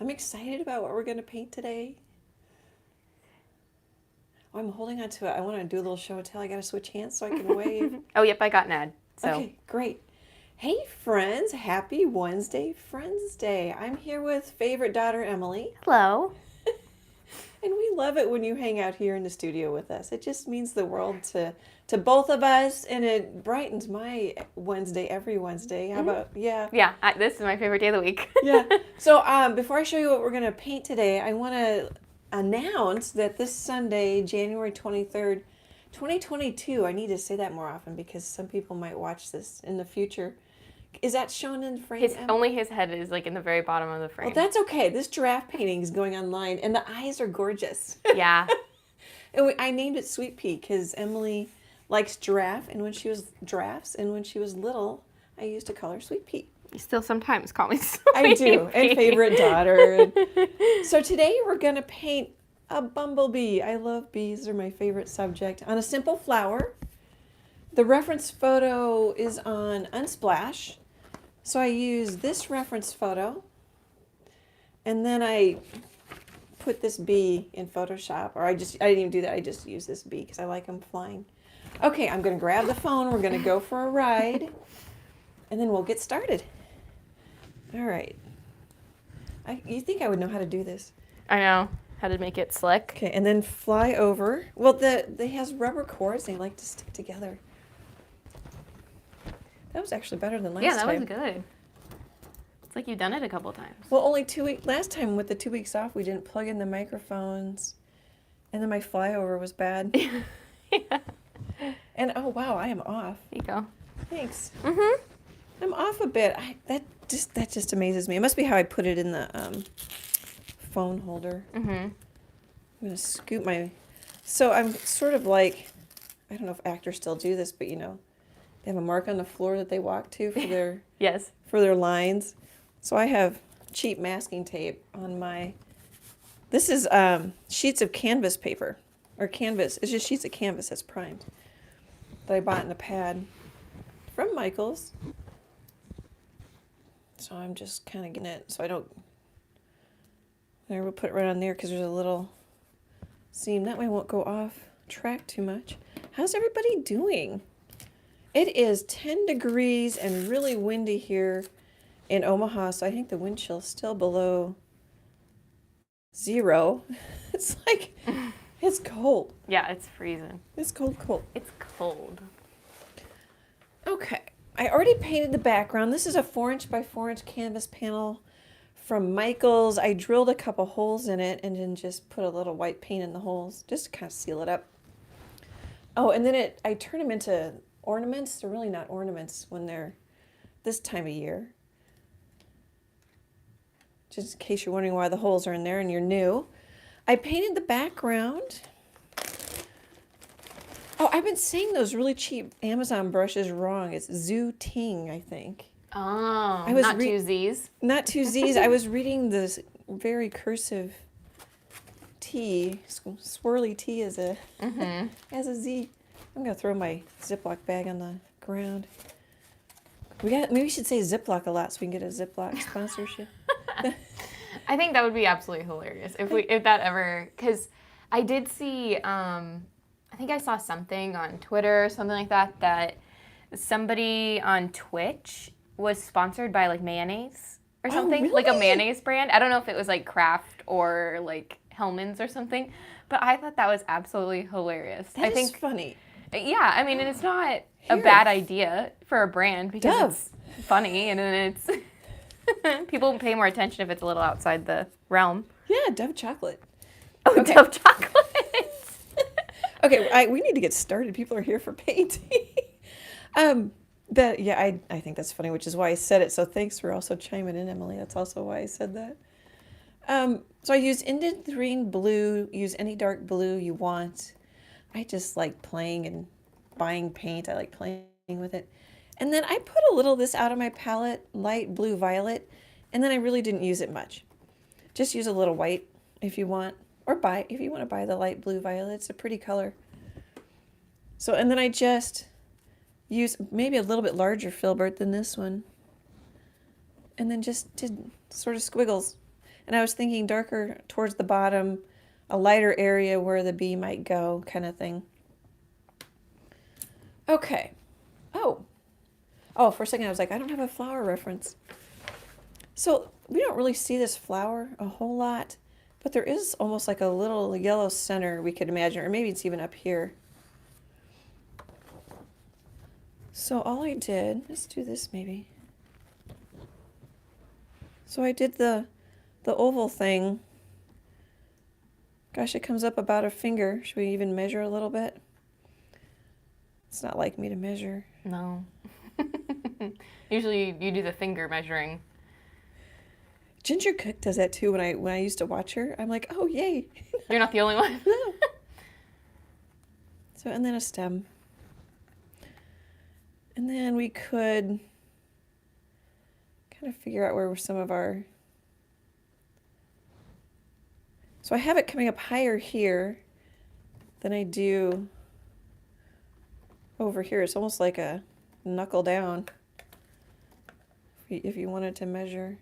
I'm excited about what we're going to paint today. Oh, I'm holding on to it. I want to do a little show and tell. I got to switch hands so I can wave. Oh, yep, I got an ad. So. Okay, great. Hey, friends. Happy Wednesday, Friends Day. I'm here with favorite daughter, Emily. Hello. And we love it when you hang out here in the studio with us. It just means the world to both of us, and it brightens my Wednesday every Wednesday. How about, yeah? Yeah, this is my favorite day of the week. Yeah. So before I show you what we're going to paint today, I want to announce that this Sunday, January 23rd, 2022, I need to say that more often because some people might watch this in the future. Is that shown in the frame? Only his head is like in the very bottom of the frame. Well, that's okay. This giraffe painting is going online, and the eyes are gorgeous. Yeah. And I named it Sweet Pea because Emily likes giraffes, and when she was little, I used to call her Sweet Pea. You still sometimes call me Sweet I do, Pea. and favorite daughter. So today we're going to paint a bumblebee. I love bees. They're my favorite subject. On a simple flower. The reference photo is on Unsplash. So I use this reference photo, and then I put this bee in Photoshop, or I didn't even do that. I just use this bee because I like them flying. Okay, I'm going to grab the phone. We're going to go for a ride, and then we'll get started. All right. You think I would know how to do this? I know how to make it slick. Okay, and then fly over. Well, they has rubber cords. They like to stick together. That was actually better than last time. Yeah, that was good. It's like you've done it a couple times. Well, only 2 weeks. Last time with the 2 weeks off, we didn't plug in the microphones, and then my flyover was bad. Yeah. And oh wow, I am off. There you go. Thanks. Mm-hmm. I'm off a bit. That just amazes me. It must be how I put it in the phone holder. Mm-hmm. I'm gonna scoop my. So I'm sort of like, I don't know if actors still do this, but they have a mark on the floor that they walk to for their Yes. for their lines. So I have cheap masking tape on my. This is sheets of canvas paper, or canvas. It's just sheets of canvas that's primed that I bought in a pad from Michael's. So I'm just kind of getting it so I don't. There, we'll put it right on there because there's a little seam. That way it won't go off track too much. How's everybody doing? It is 10 degrees and really windy here in Omaha, so I think the wind chill is still below 0. It's like, it's cold. Yeah, it's freezing. It's cold. It's cold. Okay, I already painted the background. This is a 4" by 4" canvas panel from Michael's. I drilled a couple holes in it and then just put a little white paint in the holes just to kind of seal it up. Oh, and then I turn them into ornaments. They're really not ornaments when they're this time of year. Just in case you're wondering why the holes are in there and you're new. I painted the background. Oh, I've been saying those really cheap Amazon brushes wrong. It's Zhu Ting, I think. Oh, not two Z's. Not two Z's. I was reading this very cursive T, swirly T as a Z. I'm gonna throw my Ziploc bag on the ground. Maybe we should say Ziploc a lot so we can get a Ziploc sponsorship. I think that would be absolutely hilarious if that ever, because I did see, I think I saw something on Twitter or something like that somebody on Twitch was sponsored by like mayonnaise or something, really? like a mayonnaise brand. I don't know if it was like Kraft or like Hellmann's or something, but I thought that was absolutely hilarious. I think it's funny. Yeah, I mean, and it's not a bad idea for a brand because it's funny and then it's people pay more attention if it's a little outside the realm. Yeah, Dove chocolate. Oh, okay. Dove chocolate. Okay, we need to get started. People are here for painting. I think that's funny, which is why I said it. So thanks for also chiming in, Emily. That's also why I said that. So I use Indanthrene blue. Use any dark blue you want. I just like playing and buying paint. I like playing with it. And then I put a little of this out of my palette, light blue violet, and then I really didn't use it much. Just use a little white if you want, or if you want to buy the light blue violet. It's a pretty color. So, and then I just use maybe a little bit larger filbert than this one. And then just did sort of squiggles. And I was thinking darker towards the bottom, a lighter area where the bee might go, kind of thing. Okay. Oh, for a second I was like, I don't have a flower reference. So we don't really see this flower a whole lot, but there is almost like a little yellow center we could imagine, or maybe it's even up here. So all I did, let's do this maybe. So I did the oval thing. Gosh, it comes up about a finger. Should we even measure a little bit? It's not like me to measure. No. Usually you do the finger measuring. Ginger Cook does that too when I used to watch her. I'm like, oh, yay. You're not the only one. No. So, and then a stem. And then we could kind of figure out where some of our... So I have it coming up higher here than I do over here. It's almost like a knuckle down if you wanted to measure.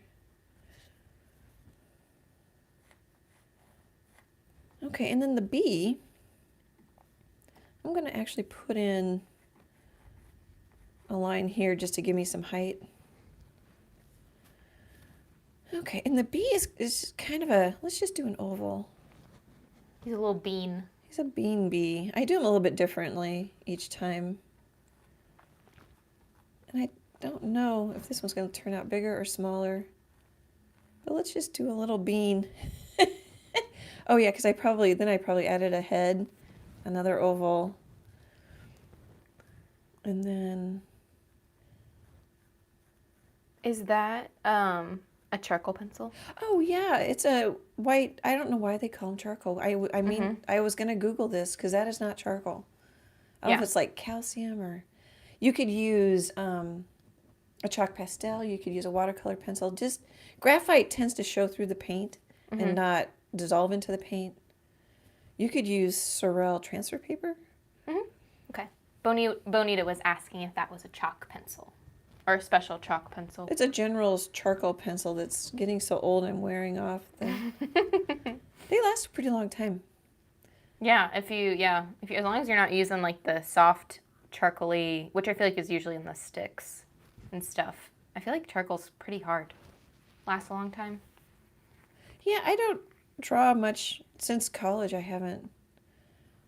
Okay, and then the bee, I'm going to actually put in a line here just to give me some height. Okay, and the bee is kind of a, let's just do an oval. He's a little bean. He's a bean bee. I do them a little bit differently each time. And I don't know if this one's going to turn out bigger or smaller. But let's just do a little bean. Oh yeah, because I probably added a head, another oval. And then... Is that a charcoal pencil? Oh yeah, it's a white, I don't know why they call them charcoal. I mean, I was going to Google this because that is not charcoal. I don't know if it's like calcium or... You could use a chalk pastel, you could use a watercolor pencil. Just graphite tends to show through the paint and not dissolve into the paint. You could use Sorel transfer paper. Okay. Bonita was asking if that was a chalk pencil or a special chalk pencil. It's a general's charcoal pencil that's getting so old and wearing off. They last a pretty long time. Yeah, if you as long as you're not using like the soft charcoaly, which I feel like is usually in the sticks and stuff. I feel like charcoal's pretty hard. Lasts a long time. Yeah, I don't draw much since college. I haven't.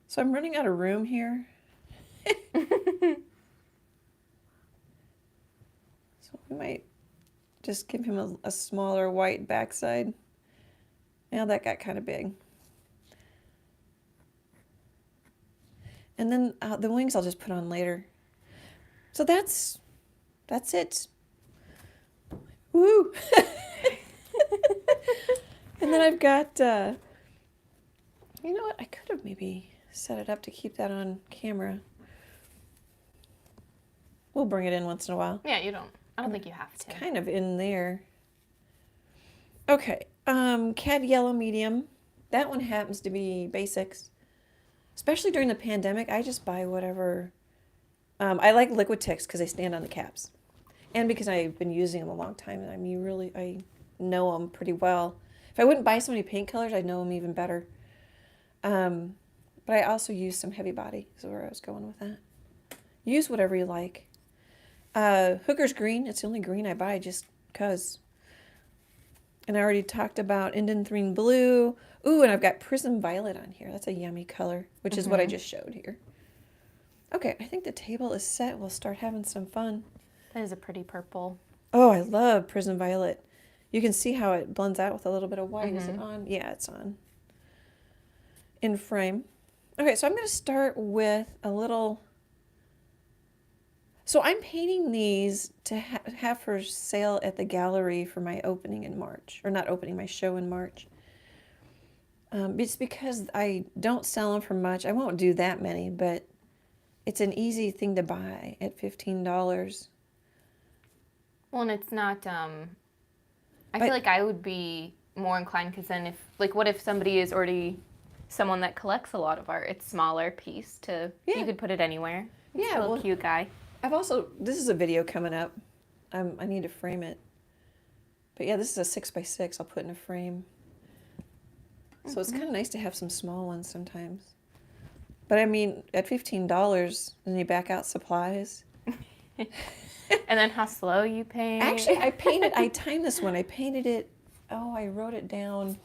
So I'm running out of room here. So we might just give him a smaller white backside. Now that got kind of big. And then the wings I'll just put on later. So that's it. Woo! And then I've got, you know what? I could have maybe set it up to keep that on camera. We'll bring it in once in a while. Yeah, I don't think you have to. It's kind of in there. Okay, Cad Yellow Medium. That one happens to be basics. Especially during the pandemic, I just buy whatever. I like Liquitex because they stand on the caps. And because I've been using them a long time, and I know them pretty well. If I wouldn't buy so many paint colors, I'd know them even better. But I also use some heavy body, is where I was going with that. Use whatever you like. Hooker's Green, it's the only green I buy just because. And I already talked about Indanthrene Blue. Ooh, and I've got Prism Violet on here. That's a yummy color, which is what I just showed here. Okay, I think the table is set. We'll start having some fun. That is a pretty purple. Oh, I love Prism Violet. You can see how it blends out with a little bit of white. Is it on? Yeah, it's on. In frame. Okay, so I'm going to start with a little... So I'm painting these to have for sale at the gallery for my opening in March. Or not opening, my show in March. It's because I don't sell them for much. I won't do that many, but it's an easy thing to buy at $15. Well, and it's not... I feel like I would be more inclined because then what if somebody is already someone that collects a lot of art? It's smaller piece you could put it anywhere. It's a little cute guy. This is a video coming up. I need to frame it. But yeah, this is a 6x6. I'll put in a frame. So it's kind of nice to have some small ones sometimes. But I mean, at $15, then you back out supplies. And then how slow you paint. Actually, I timed this one. I painted it, I wrote it down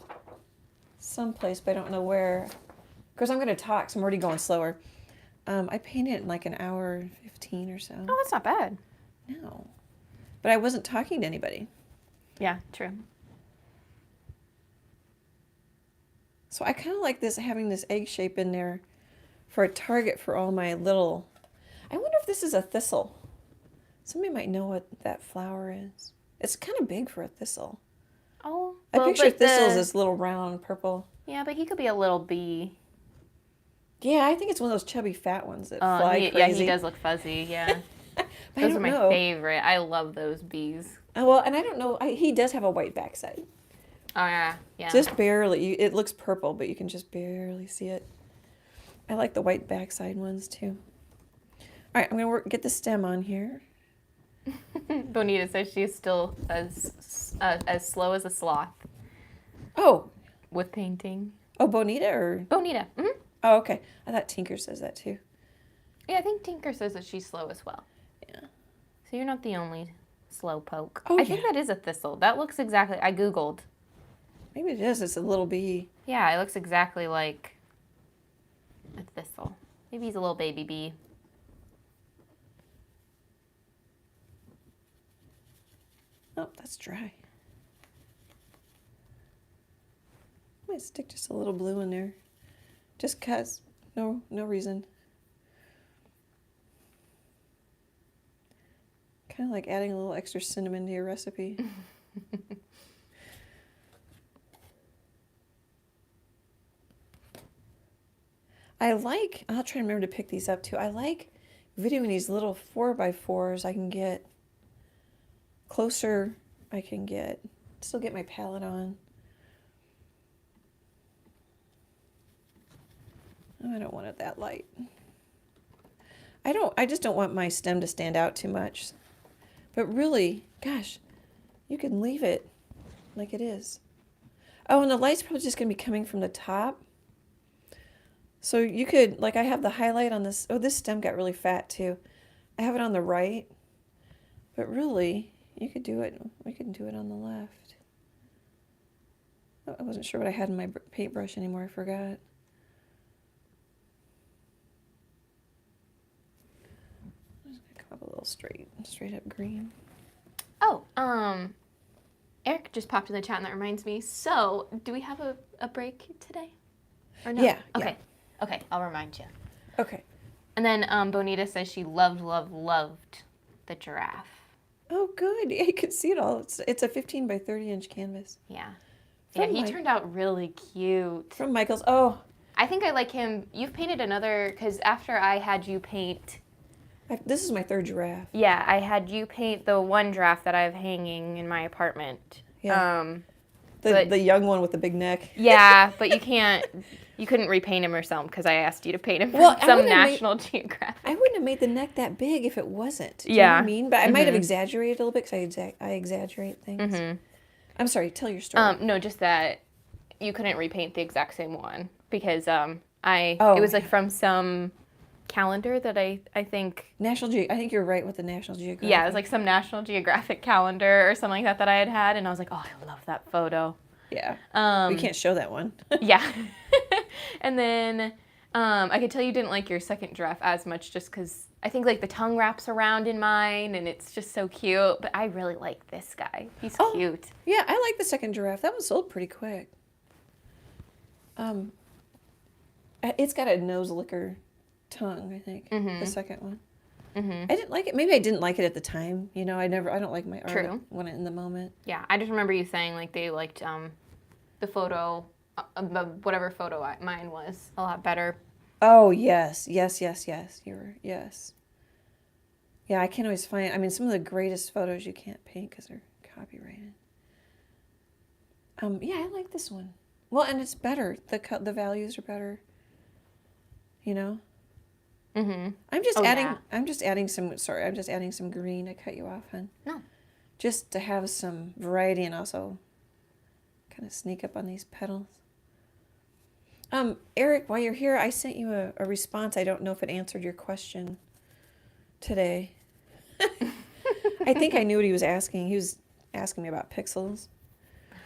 someplace, but I don't know where. Because I'm going to talk, so I'm already going slower. I painted it in like an hour 15 or so. Oh, that's not bad. No. But I wasn't talking to anybody. Yeah, true. So I kind of like this, having this egg shape in there for a target for all my little... I wonder if this is a thistle. Somebody might know what that flower is. It's kind of big for a thistle. Oh, I picture thistles as little round purple. Yeah, but he could be a little bee. Yeah, I think it's one of those chubby fat ones that fly crazy. Yeah, he does look fuzzy, yeah. Those are my favorite. I love those bees. Oh, well, and I don't know. He does have a white backside. Oh, yeah. Yeah. Just barely. It looks purple, but you can just barely see it. I like the white backside ones, too. All right, I'm going to get the stem on here. Bonita says she's still as slow as a sloth. Oh. With painting. Oh, Bonita or? Bonita. Mm-hmm. Oh, okay. I thought Tinker says that, too. Yeah, I think Tinker says that she's slow as well. Yeah. So you're not the only slow poke. Oh, I think that is a thistle. That looks exactly... I Googled. Maybe it is. It's a little bee. Yeah, it looks exactly like a thistle. Maybe he's a little baby bee. Oh, that's dry. I might stick just a little blue in there. Just 'cause. No reason. Kind of like adding a little extra cinnamon to your recipe. I'll try to remember to pick these up too. I like videoing these little 4x4s. I can get closer. I can still get my palette on. Oh, I don't want it that light. I just don't want my stem to stand out too much. But really, gosh, you can leave it like it is. Oh, and the light's probably just going to be coming from the top. So you could, like I have the highlight on this. Oh, this stem got really fat too. I have it on the right. But really, we can do it on the left. I wasn't sure what I had in my paintbrush anymore. I forgot. I'm just going to come up a little straight up green. Oh, Eric just popped in the chat and that reminds me. So, do we have a break today? Or no? Yeah. Okay. Yeah. Okay, I'll remind you. Okay. And then Bonita says she loved the giraffe. Oh, good. Yeah, you can see it all. It's a 15 by 30 inch canvas. Yeah. He turned out really cute. From Michael's. Oh. I think I like him. You've painted another, because after I had you paint... This is my third giraffe. Yeah, I had you paint the one giraffe that I have hanging in my apartment. Yeah. The young one with the big neck. Yeah, but you couldn't repaint him or something because I asked you to paint him from some National Geographic. I wouldn't have made the neck that big if it wasn't. Do you know what I mean? But I might have exaggerated a little bit because I exaggerate things. Mm-hmm. I'm sorry, tell your story. No, just that you couldn't repaint the exact same one because it was like from some calendar that I think... I think you're right with the National Geographic. Yeah, it was like some National Geographic calendar or something like that I had, and I was like, oh, I love that photo. Yeah. We can't show that one. Yeah. And then I could tell you didn't like your second giraffe as much just because I think like the tongue wraps around in mine and it's just so cute. But I really like this guy. He's cute. Yeah, I like the second giraffe. That one sold pretty quick. It's got a nose licker tongue, I think. The second one. I didn't like it. Maybe I didn't like it at the time. You know, I don't like my art when in the moment. Yeah, I just remember you saying like they liked the photo, whatever photo mine was, a lot better. Oh, yes. Yes. Yes. Yeah, I can't always find... I mean, some of the greatest photos you can't paint because they're copyrighted. Yeah, I like this one. Well, and it's better. The values are better. You know? Mm-hmm. I'm just adding some... Sorry, I'm just adding some green. I cut you off, hon. No. just to have some variety and also kind of sneak up on these petals. Eric, while you're here, I sent you a response. I don't know if it answered your question today. I think I knew what he was asking. He was asking me about pixels.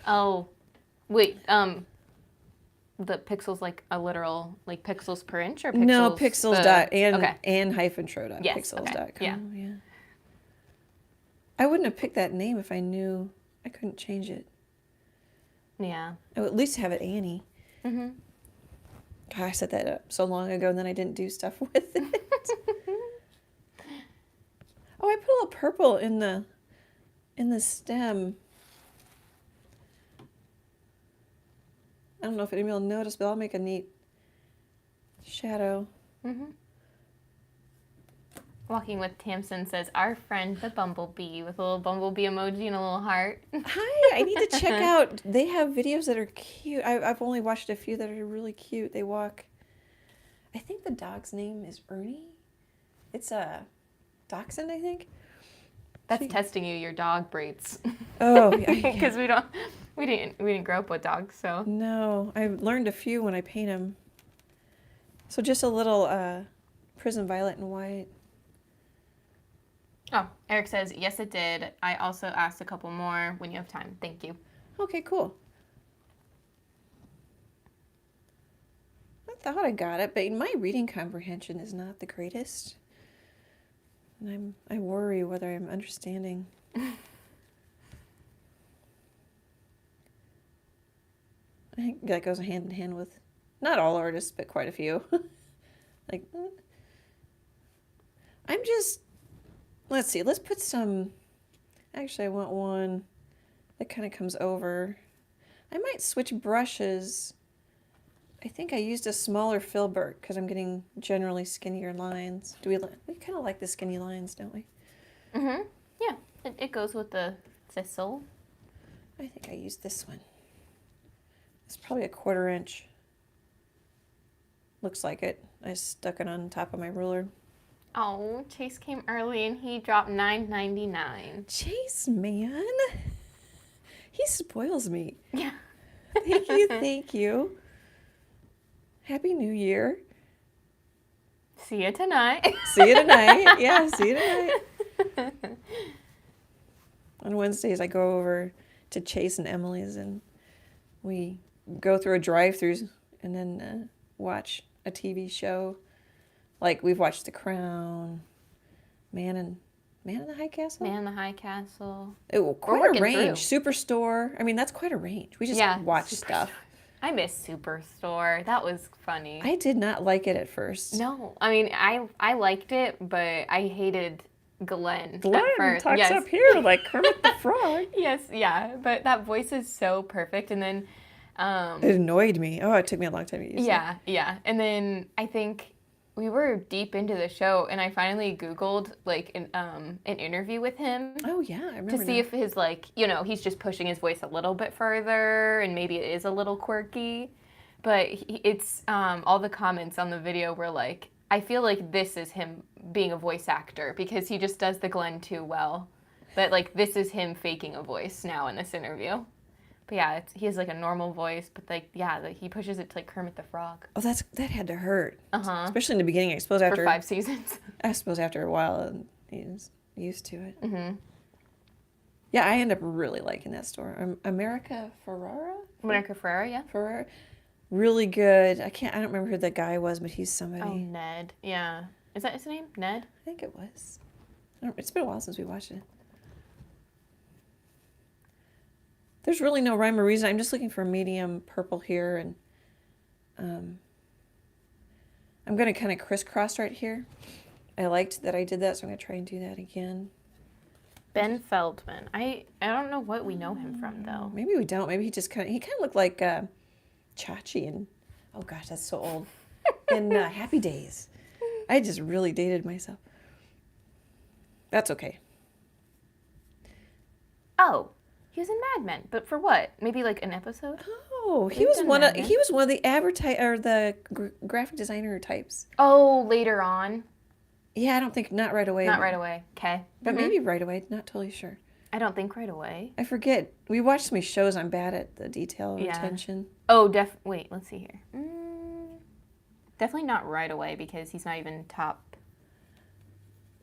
Oh, wait. The pixels like a literal like pixels per inch or pixels? No, pixels dot and okay. and-tro dot Yes, pixels.com. okay. Yeah. Yeah. I wouldn't have picked that name if I knew I couldn't change it. Yeah. I would at least have it Annie. Mm-hmm. God, I set that up so long ago and then I didn't do stuff with it. Oh, I put a little purple in the stem. I don't know if anybody will notice, but I'll make a neat shadow. Mm-hmm. Walking with Tamsin says, our friend the Bumblebee, with a little bumblebee emoji and a little heart. Hi, I need to check out. They have videos that are cute. I've only watched a few that are really cute. They walk. I think the dog's name is Ernie. It's a dachshund, I think. That's testing you, your dog breeds. Oh, yeah. Because we didn't grow up with dogs, so. No, I learned a few when I paint them. So just a little prism violet and white. Oh, Eric says, yes, it did. I also asked a couple more when you have time. Thank you. Okay, cool. I thought I got it, but my reading comprehension is not the greatest. And I worry whether I'm understanding. I think that goes hand in hand with not all artists, but quite a few. Like, I'm just, let's see, let's put some, actually I want one that kind of comes over. I might switch brushes. I think I used a smaller filbert because I'm getting generally skinnier lines. We kind of like the skinny lines, don't we? Mm-hmm. Yeah, it goes with the thistle. I think I used this one. It's probably a 1/4 inch. Looks like it. I stuck it on top of my ruler. Oh, Chase came early and he dropped $9.99. Chase, man. He spoils me. Yeah. Thank you, thank you. Happy New Year. See you tonight. See you tonight. Yeah, see you tonight. On Wednesdays, I go over to Chase and Emily's, and we go through a drive-thru and then watch a TV show. Like, we've watched The Crown, Man in the High Castle? Man in the High Castle. Oh, quite a range. Through. Superstore. I mean, that's quite a range. We just watch stuff. I miss Superstore. That was funny. I did not like it at first. No. I mean, I liked it, but I hated Glenn Glenn at first. talks up here like Kermit the Frog. Yes, yeah. But that voice is so perfect. And then... it annoyed me. Oh, it took me a long time to use it. Yeah. And then I think we were deep into the show, and I finally Googled like an interview with him. Oh yeah, I remember. To see if his he's just pushing his voice a little bit further, and maybe it is a little quirky. But it's all the comments on the video were like, I feel like this is him being a voice actor because he just does the Glenn too well. But like this is him faking a voice now in this interview. But yeah, he has like a normal voice, but he pushes it to like Kermit the Frog. Oh, that had to hurt. Uh-huh. Especially in the beginning, I suppose after... For 5 seasons. I suppose after a while, he's used to it. Mm-hmm. Yeah, I end up really liking that store. America Ferrara? America Ferrara, yeah. Ferrara. Really good. I don't remember who the guy was, but he's somebody. Oh, Ned. Yeah. Is that his name? Ned? I think it was. It's been a while since we watched it. There's really no rhyme or reason. I'm just looking for a medium purple here, and I'm going to kind of crisscross right here. I liked that I did that, so I'm going to try and do that again. Ben Feldman. I don't know what we know him from, though. Maybe we don't. Maybe he kind of looked like Chachi and, oh gosh, that's so old. In Happy Days. I just really dated myself. That's okay. Oh. He was in Mad Men, but for what? Maybe like an episode? Oh, he was one of the graphic designer types. Oh, later on. Yeah, I don't think not right away. Not right away. Okay. But maybe right away. Not totally sure. I don't think right away. I forget. We watch so many shows. I'm bad at the detail and Yeah. attention. Oh, wait, let's see here. Definitely not right away because he's not even top.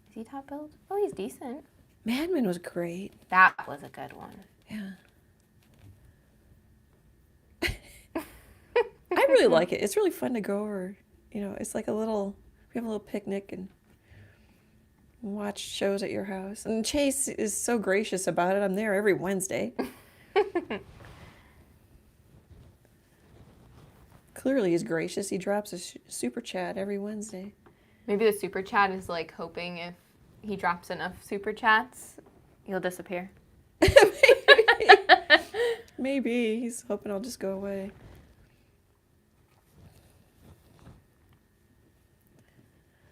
Is he top billed? Oh, he's decent. Mad Men was great. That was a good one. Yeah. I really like it. It's really fun to go over. You know, it's like we have a little picnic and watch shows at your house. And Chase is so gracious about it. I'm there every Wednesday. Clearly he's gracious. He drops a super chat every Wednesday. Maybe the super chat is like hoping if he drops enough super chats, he'll disappear. Maybe. He's hoping I'll just go away.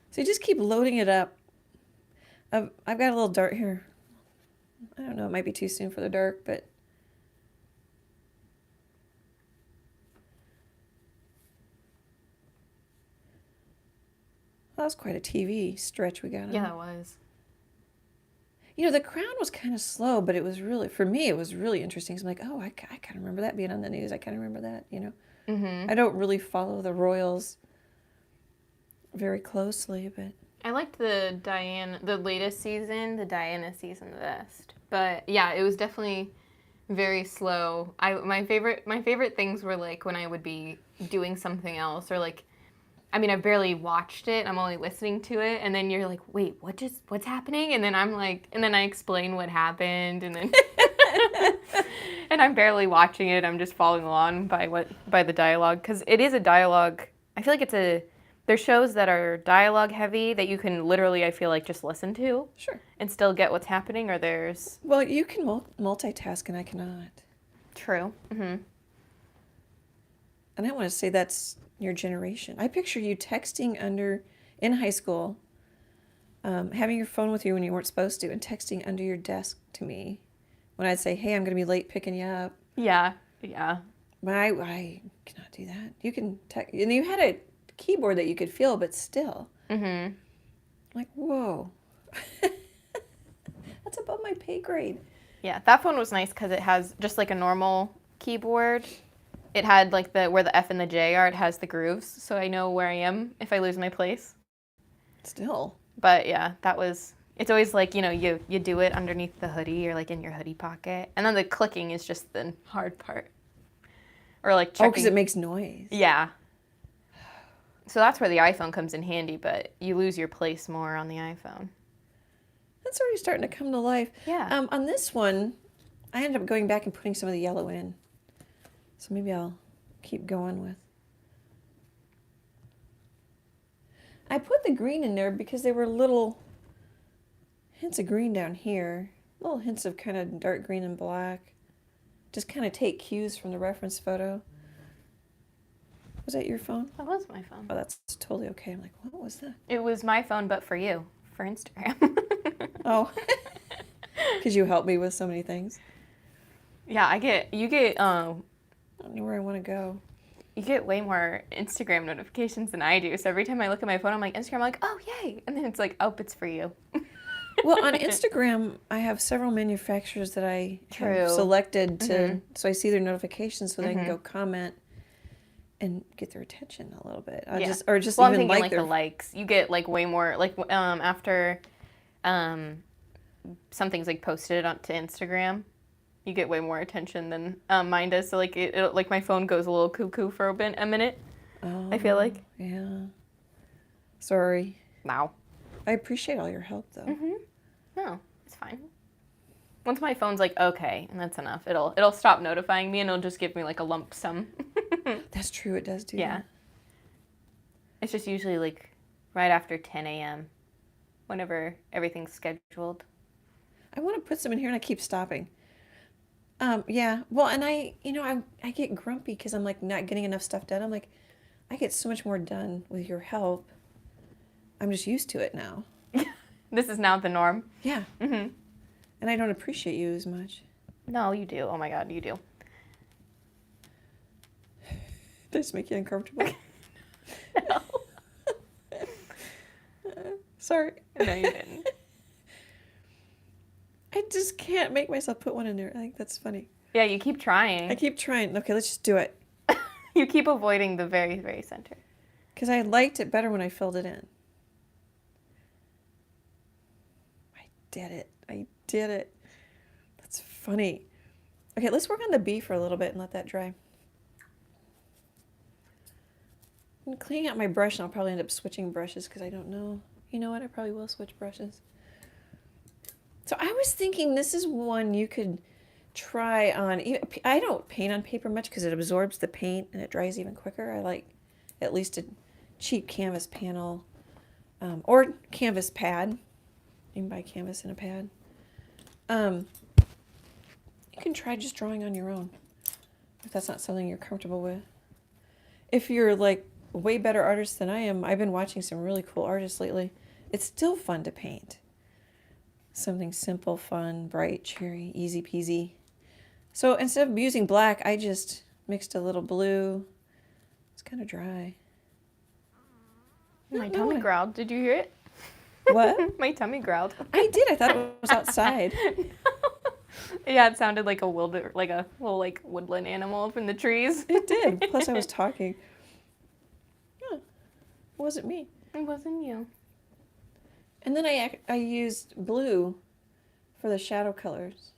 So you just keep loading it up. I've got a little dart here. I don't know, it might be too soon for the dark, but that was quite a TV stretch we got on. Yeah, that was. You know, the crown was kind of slow, but it was really, for me, it was really interesting. So I'm like, oh, I kind of remember that being on the news. I kind of remember that, you know. Mm-hmm. I don't really follow the royals very closely, but I liked the latest season, the Diana season the best. But yeah, it was definitely very slow. My favorite things were like when I would be doing something else or like, I mean, I've barely watched it. I'm only listening to it, and then you're like, "Wait, what's happening?" And then I'm like, and then I explain what happened, and then and I'm barely watching it. I'm just following along by the dialogue because it is a dialogue. I feel like there's shows that are dialogue heavy that you can literally, I feel like, just listen to. sure. And still get what's happening, or there's Well, you can multitask and I cannot. true. Mm-hmm. And I want to say that's your generation. I picture you texting in high school, having your phone with you when you weren't supposed to, and texting under your desk to me when I'd say, hey, I'm going to be late picking you up. Yeah. But I cannot do that. You can text, and you had a keyboard that you could feel, but still. Mm-hmm. Like, whoa. That's above my pay grade. Yeah, that phone was nice because it has just like a normal keyboard. It had like where the F and the J are, it has the grooves, so I know where I am if I lose my place. Still. But yeah, it's always like, you know, you do it underneath the hoodie or like in your hoodie pocket. And then the clicking is just the hard part. Or like checking. Oh, because it makes noise. Yeah. So that's where the iPhone comes in handy, but you lose your place more on the iPhone. That's already starting to come to life. Yeah. On this one, I ended up going back and putting some of the yellow in. So maybe I'll keep going with. I put the green in there because there were little hints of green down here. Little hints of kind of dark green and black. Just kind of take cues from the reference photo. Was that your phone? That was my phone. Oh, that's totally okay. I'm like, what was that? It was my phone, but for you, for Instagram. Oh, because you help me with so many things. Yeah, you get I don't know where I want to go. You get way more Instagram notifications than I do. So every time I look at my phone, I'm like, Instagram, I'm like, oh, yay. And then it's like, oh, it's for you. Well, on Instagram, I have several manufacturers that I have selected to, so I see their notifications so that I can go comment and get their attention a little bit. I'm even thinking like the likes. You get like way more, like after something's like posted onto Instagram, you get way more attention than mine does. So like it like my phone goes a little cuckoo for a minute. Oh, I feel like. Yeah. Sorry. Wow. I appreciate all your help, though. Mm-hmm. No, it's fine. Once my phone's like, okay, and that's enough, it'll stop notifying me and it'll just give me like a lump sum. That's true. It does do Yeah. that. It's just usually like right after 10 a.m. whenever everything's scheduled. I want to put some in here and I keep stopping. Yeah. Well, and I get grumpy because I'm like not getting enough stuff done. I'm like, I get so much more done with your help. I'm just used to it now. This is now the norm. Yeah. Mm-hmm. And I don't appreciate you as much. No, you do. Oh my God, you do. Does this make you uncomfortable? No. Sorry. No, you didn't. I just can't make myself put one in there. I think that's funny. Yeah, you keep trying. I keep trying. Okay, let's just do it. You keep avoiding the very, very center. Because I liked it better when I filled it in. I did it. I did it. That's funny. Okay, let's work on the bee for a little bit and let that dry. I'm cleaning out my brush and I'll probably end up switching brushes because I don't know. You know what? I probably will switch brushes. So I was thinking this is one you could try on. I don't paint on paper much because it absorbs the paint and it dries even quicker. I like at least a cheap canvas panel or canvas pad. You can buy canvas and a pad. You can try just drawing on your own if that's not something you're comfortable with. If you're like a way better artist than I am, I've been watching some really cool artists lately. It's still fun to paint. Something simple, fun, bright, cheery, easy peasy. So instead of using black, I just mixed a little blue. It's kind of dry. My tummy growled. Did you hear it? What? My tummy growled. I did. I thought it was outside. Yeah, it sounded like a little woodland animal up in the trees. It did. Plus, I was talking. Huh. It wasn't me. It wasn't you. And then I used blue for the shadow colors.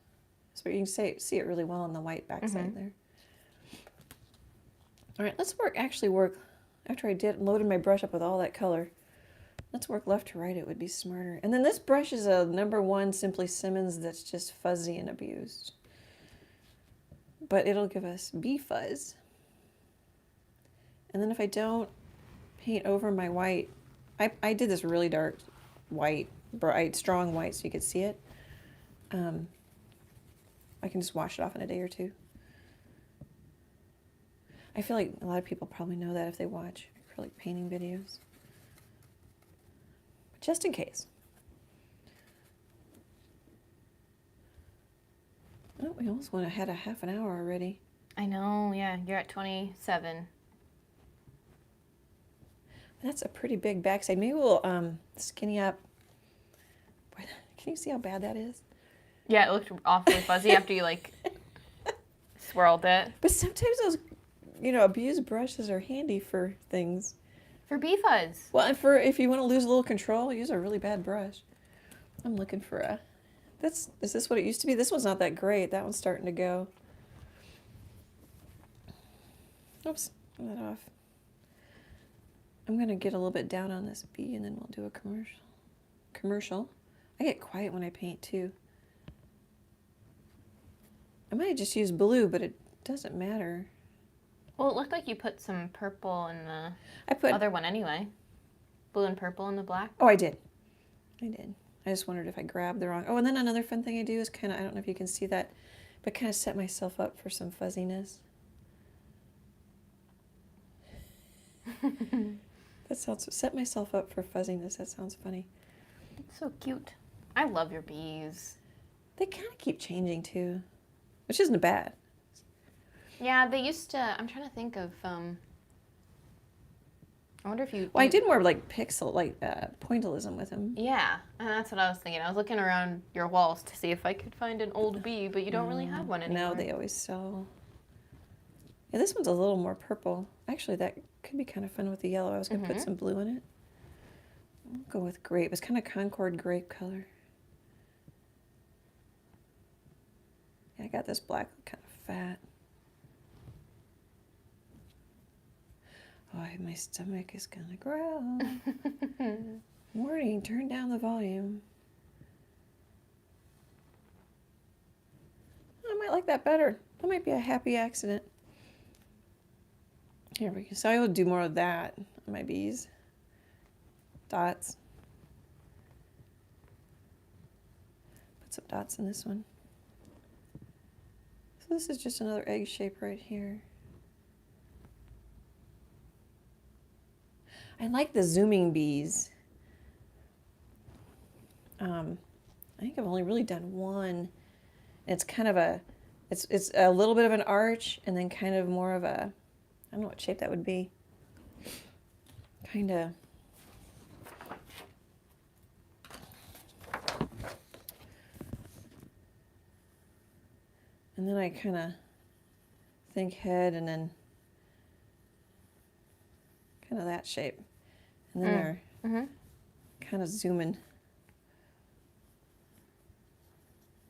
So you can see it really well on the white backside there. All right, let's actually work, after I loaded my brush up with all that color, let's work left to right. It would be smarter. And then this brush is a #1 Simply Simmons that's just fuzzy and abused. But it'll give us bee fuzz. And then if I don't paint over my white, I did this really dark white, bright, strong white so you could see it. I can just wash it off in a day or two. I feel like a lot of people probably know that if they watch acrylic painting videos. But just in case. Oh, we almost went ahead a half an hour already. I know, yeah. You're at 27. That's a pretty big backside. Maybe we'll skinny up. Can you see how bad that is? Yeah, it looked awfully fuzzy after you swirled it. But sometimes those, abused brushes are handy for things. For bee fuzz. Well, and if you want to lose a little control, use a really bad brush. I'm looking for is this what it used to be? This one's not that great. That one's starting to go. Oops, turn that off. I'm going to get a little bit down on this bee and then we'll do a commercial. I get quiet when I paint too. I might just use blue, but it doesn't matter. Well, it looked like you put some purple in the other one anyway. Blue and purple in the black. Oh, I did. I just wondered if I grabbed the wrong. Oh, and then another fun thing I do is I don't know if you can see that, but kind of set myself up for some fuzziness. Set myself up for fuzziness. That sounds funny. It's so cute. I love your bees. They kind of keep changing too, which isn't bad. Yeah, they used to. I'm trying to think of. I wonder if you. Well, I did more like pointillism with them. Yeah, and that's what I was thinking. I was looking around your walls to see if I could find an old bee, but you don't really have one anymore. No, they always sell. Yeah, this one's a little more purple. Actually, that could be kind of fun with the yellow. I was going to put some blue in it. I'll go with grape. It's kind of Concord grape color. Yeah, I got this black kind of fat. Oh, my stomach is going to growl. Morning, turn down the volume. I might like that better. That might be a happy accident. Here we go. So I will do more of that on my bees. Dots. Put some dots in this one. So this is just another egg shape right here. I like the zooming bees. I think I've only really done one. It's kind of it's a little bit of an arch and then kind of more of a, I don't know what shape that would be. Kind of. And then I kind of think head and then kind of that shape. And then they're kind of zooming.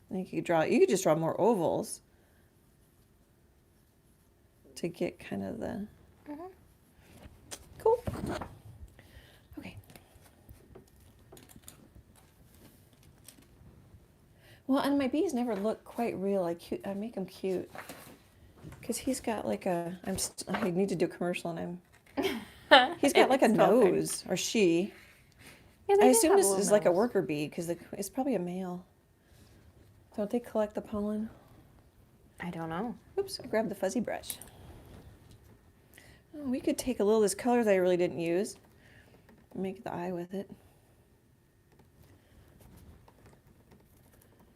I think you could just draw more ovals to get kind of the, cool. Okay. Well, and my bees never look quite real. I make them cute. Because he's got like a, I need to do a commercial and he's got like a nose, or she. Yeah, I assume this is like a worker bee because it's probably a male. Don't they collect the pollen? I don't know. Oops, I grabbed the fuzzy brush. Oh, we could take a little of this color that I really didn't use and make the eye with it.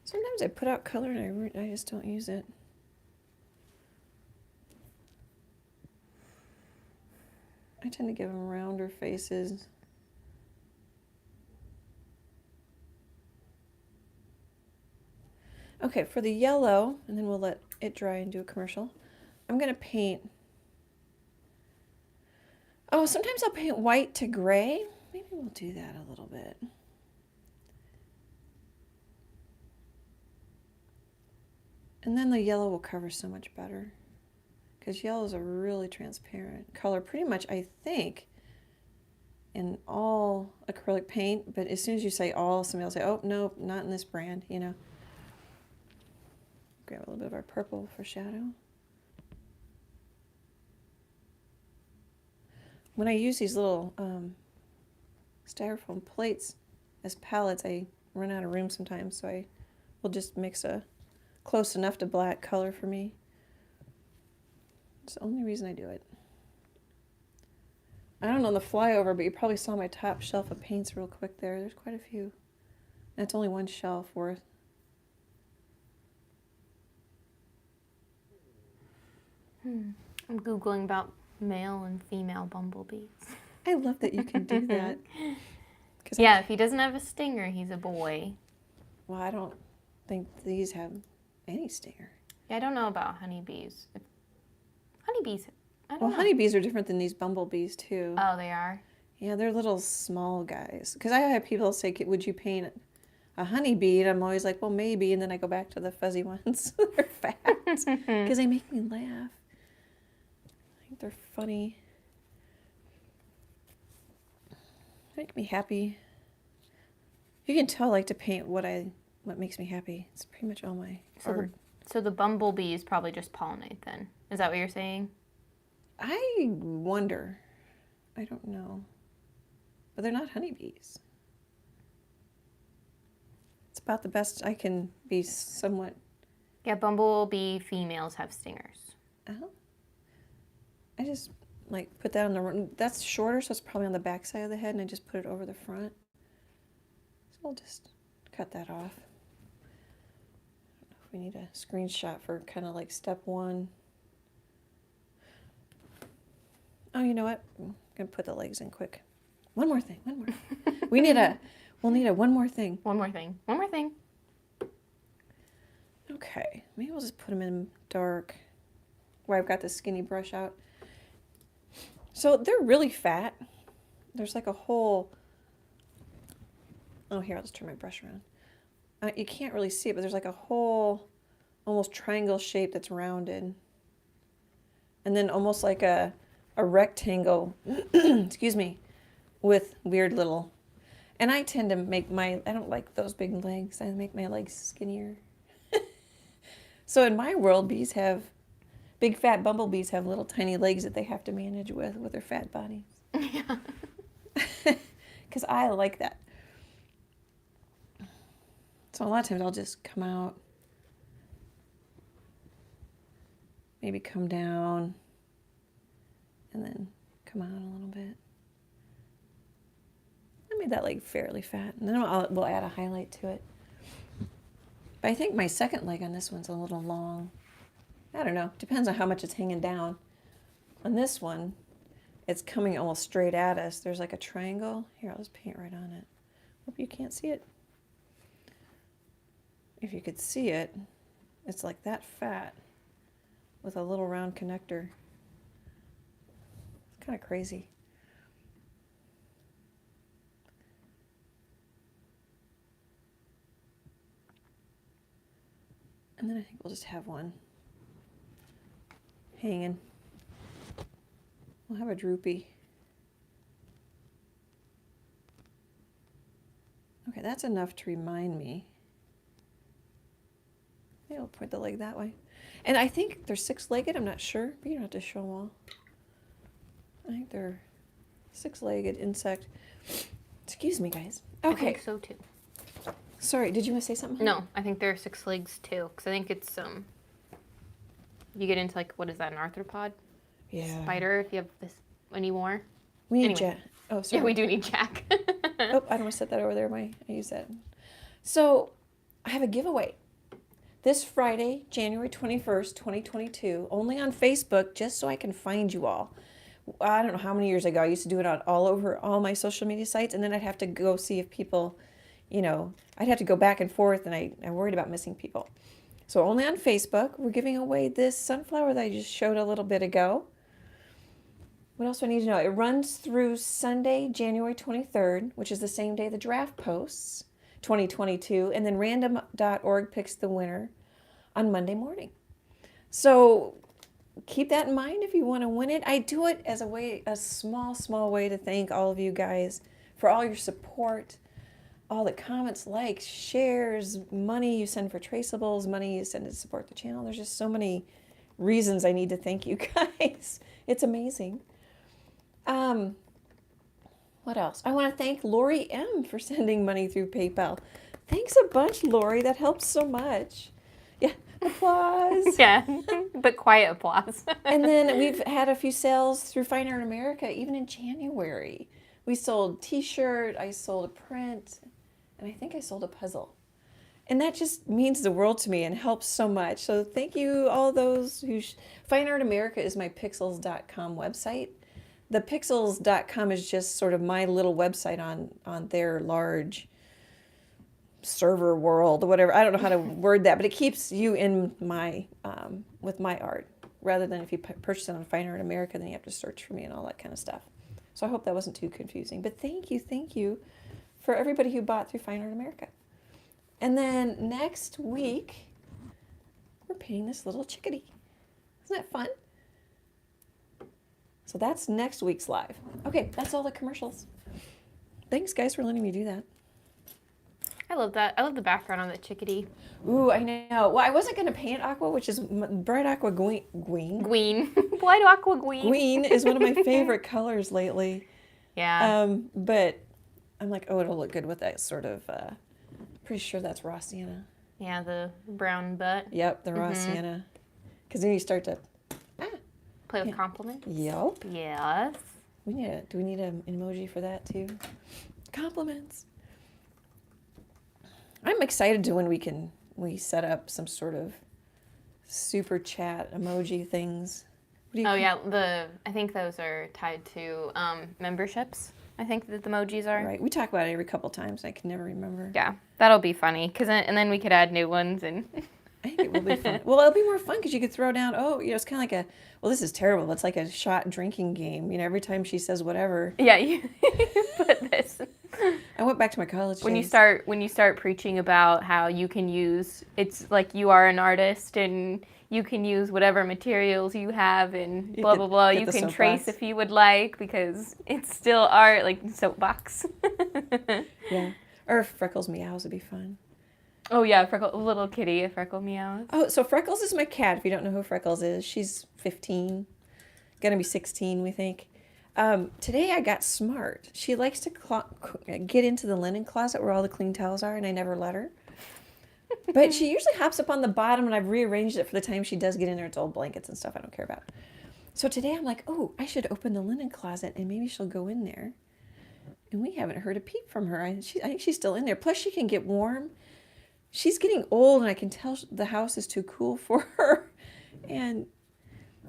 Sometimes I put out color and I just don't use it. I tend to give them rounder faces. Okay, for the yellow, and then we'll let it dry and do a commercial, I'm going to paint. Oh, sometimes I'll paint white to gray. Maybe we'll do that a little bit. And then the yellow will cover so much better. Because yellow is a really transparent color, pretty much, I think, in all acrylic paint. But as soon as you say all, somebody will say, oh, nope, not in this brand, you know. Grab a little bit of our purple for shadow. When I use these little styrofoam plates as palettes, I run out of room sometimes, so I will just mix a close enough to black color for me. It's the only reason I do it. I don't know the flyover, but you probably saw my top shelf of paints real quick there. There's quite a few. That's only one shelf worth. I'm Googling about male and female bumblebees. I love that you can do that. Yeah, if he doesn't have a stinger, he's a boy. Well, I don't think these have any stinger. Yeah, I don't know about honeybees. Honeybees, I don't know. Honeybees are different than these bumblebees, too. Oh, they are? Yeah, they're little small guys. Because I have people say, would you paint a honeybee? And I'm always like, well, maybe. And then I go back to the fuzzy ones. They're fat. Because they make me laugh. I think they're funny. Make me happy. You can tell I like to paint what makes me happy. It's pretty much all my art. So the bumblebees probably just pollinate then. Is that what you're saying? I wonder. I don't know. But they're not honeybees. It's about the best I can be somewhat. Yeah, bumblebee females have stingers. Oh. I just like put that on the, that's shorter, so it's probably on the back side of the head, and I just put it over the front. So I'll just cut that off. I don't know if we need a screenshot for kind of like step one. Oh, you know what? I'm gonna put the legs in quick. One more thing, one more. We'll need a one more thing. One more thing. One more thing. Okay, maybe we'll just put them in dark where I've got the skinny brush out. So they're really fat. There's like a whole, oh, here, I'll just turn my brush around. You can't really see it, but there's like a whole almost triangle shape that's rounded. And then almost like a rectangle, excuse me, with weird little, and I tend to make I don't like those big legs. I make my legs skinnier. So in my world, big fat bumblebees have little tiny legs that they have to manage with their fat bodies. Yeah. Because I like that. So a lot of times I'll just come out, maybe come down, and then come out a little bit. I made that leg fairly fat, and then we'll add a highlight to it. But I think my second leg on this one's a little long. I don't know. Depends on how much it's hanging down. On this one, it's coming almost straight at us. There's like a triangle. Here, I'll just paint right on it. Hope you can't see it. If you could see it, It's like that fat with a little round connector. It's kind of crazy. And then I think we'll just have one hanging. We'll have a droopy. Okay, that's enough to remind me. Maybe I'll point the leg that way. And I think they're 6-legged. I'm not sure, but you don't have to show them all. I think they're 6-legged insect. Excuse me, guys. I Okay. think so too. Sorry, did you want to say something? No, I think they're 6 legs too, because I think it's you get into like, what is that, an arthropod? Yeah. Spider, if you have this anymore. We need Anyway. Jack. Oh, sorry. Yeah, we do need Jack. Oh, I don't want to set that over there. I use that. So, I have a giveaway. This Friday, January 21st, 2022, only on Facebook, just so I can find you all. I don't know how many years ago. I used to do it all over all my social media sites, and then I'd have to go see if people, I'd have to go back and forth, and I worried about missing people. So only on Facebook, we're giving away this sunflower that I just showed a little bit ago. What else do I need to know? It runs through Sunday, January 23rd, which is the same day the draft posts, 2022, and then random.org picks the winner on Monday morning. So keep that in mind if you want to win it. I do it as a small way to thank all of you guys for all your support, all the comments, likes, shares, money you send for traceables, money you send to support the channel. There's just so many reasons I need to thank you guys. It's amazing. What else? I want to thank Lori M for sending money through PayPal. Thanks a bunch, Lori. That helps so much. Yeah, applause. Yeah, but quiet applause. And then we've had a few sales through Fine Art America, even in January. We sold t-shirt, I sold a print, and I think I sold a puzzle. And that just means the world to me and helps so much. So thank you, all those who... Fine Art America is my pixels.com website. The pixels.com is just sort of my little website on their large server world or whatever. I don't know how to word that, but it keeps you in my with my art, rather than if you purchase it on Fine Art America, then you have to search for me and all that kind of stuff. So I hope that wasn't too confusing. But thank you for everybody who bought through Fine Art America. And then next week, we're painting this little chickadee. Isn't that fun? So that's next week's live. Okay, that's all the commercials. Thanks, guys, for letting me do that. I love that. I love the background on the chickadee. Ooh, I know. Well, I wasn't going to paint aqua, which is bright aqua green. Green. White aqua green. Green is one of my favorite colors lately. Yeah. But I'm like, oh, it'll look good with that sort of, pretty sure that's raw sienna. Yeah, the brown butt. Yep, the raw sienna. Because then you start to... Play with compliments. Yep. Yes. Do we need an emoji for that too? Compliments. I'm excited to when we set up some sort of super chat emoji things. Yeah, I think those are tied to memberships. I think that the emojis are. Right. We talk about it every couple times. I can never remember. Yeah, that'll be funny. And then we could add new ones and. I think it will be fun. Well, it'll be more fun because you could throw down, it's kind of like this is terrible. It's like a shot drinking game. Every time she says whatever. Yeah, you put this. I went back to my college when days. you start preaching about how you can use, it's like you are an artist and you can use whatever materials you have and blah, blah, blah. You can trace if you would like because it's still art, like soapbox. Yeah. Or Freckles Meows would be fun. Oh, yeah, little kitty, a Freckle meows. Oh, so Freckles is my cat, if you don't know who Freckles is. She's 15, gonna be 16, we think. Today I got smart. She likes to get into the linen closet where all the clean towels are, and I never let her. But she usually hops up on the bottom, and I've rearranged it for the time she does get in there. It's old blankets and stuff I don't care about. So today I'm like, I should open the linen closet, and maybe she'll go in there. And we haven't heard a peep from her. I think she's still in there. Plus, she can get warm. She's getting old, and I can tell the house is too cool for her. And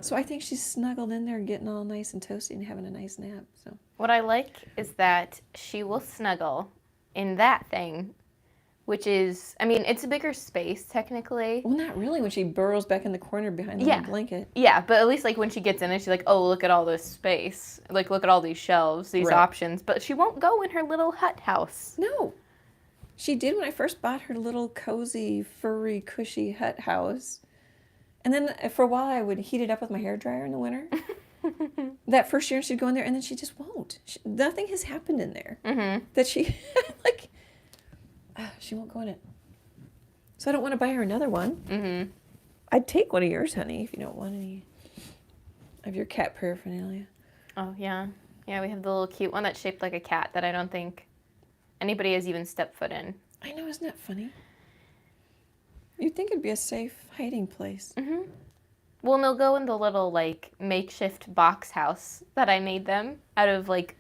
so I think she's snuggled in there getting all nice and toasty and having a nice nap. So what I like is that she will snuggle in that thing which is, I mean, it's a bigger space technically. Well, not really when she burrows back in the corner behind the Yeah. blanket. Yeah, but at least like when she gets in it, she's like, oh, look at all this space. Like, look at all these shelves, these Right. options. But she won't go in her little hut house. No. She did when I first bought her little cozy, furry, cushy hut house. And then for a while I would heat it up with my hairdryer in the winter. That first year she'd go in there and then she just won't. Nothing has happened in there. Mm-hmm. That she, like, she won't go in it. So I don't want to buy her another one. Mm-hmm. I'd take one of yours, honey, if you don't want any of your cat paraphernalia. Oh, yeah. Yeah, we have the little cute one that's shaped like a cat that I don't think anybody has even stepped foot in. I know, isn't that funny? You'd think it'd be a safe hiding place. Mm-hmm. Well, and they'll go in the little, like, makeshift box house that I made them out of, like,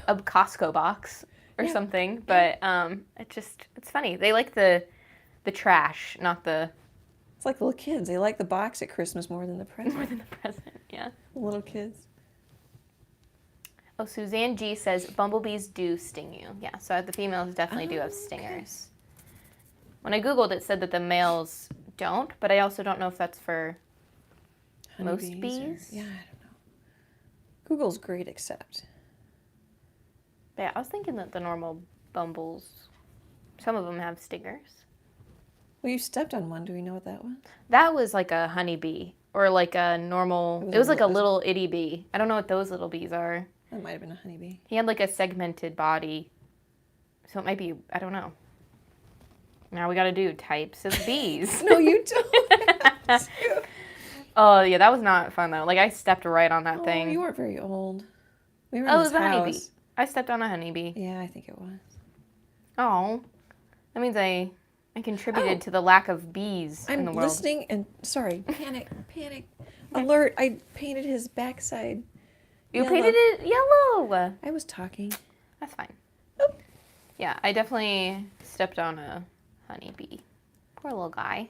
a Costco box or something. But it's funny. They like the trash, not the... It's like little kids. They like the box at Christmas more than the present. More than the present, yeah. Little kids. Oh, Suzanne G says, bumblebees do sting you. Yeah, so the females definitely do have stingers. When I Googled, it said that the males don't, but I also don't know if that's for most bees. Yeah, I don't know. Google's great, except. But yeah, I was thinking that the normal bumbles, some of them have stingers. Well, you stepped on one. Do we know what that was? That was like a honeybee, or like a normal, it was like a little itty bee. I don't know what those little bees are. That might have been a honeybee. He had like a segmented body, so it might be, I don't know. Now we gotta do types of bees. No, you don't have to. Oh, yeah, that was not fun though. Like I stepped right on that thing. You weren't very old. We were in Oh, it his was a house. honeybee. I stepped on a honeybee. Yeah, I think it was. Oh, that means I contributed to the lack of bees in the I'm world. listening and, sorry, panic, alert. I painted his backside. You yellow. painted it yellow. I was talking. That's fine. Oh. Yeah, I definitely stepped on a honeybee. Poor little guy.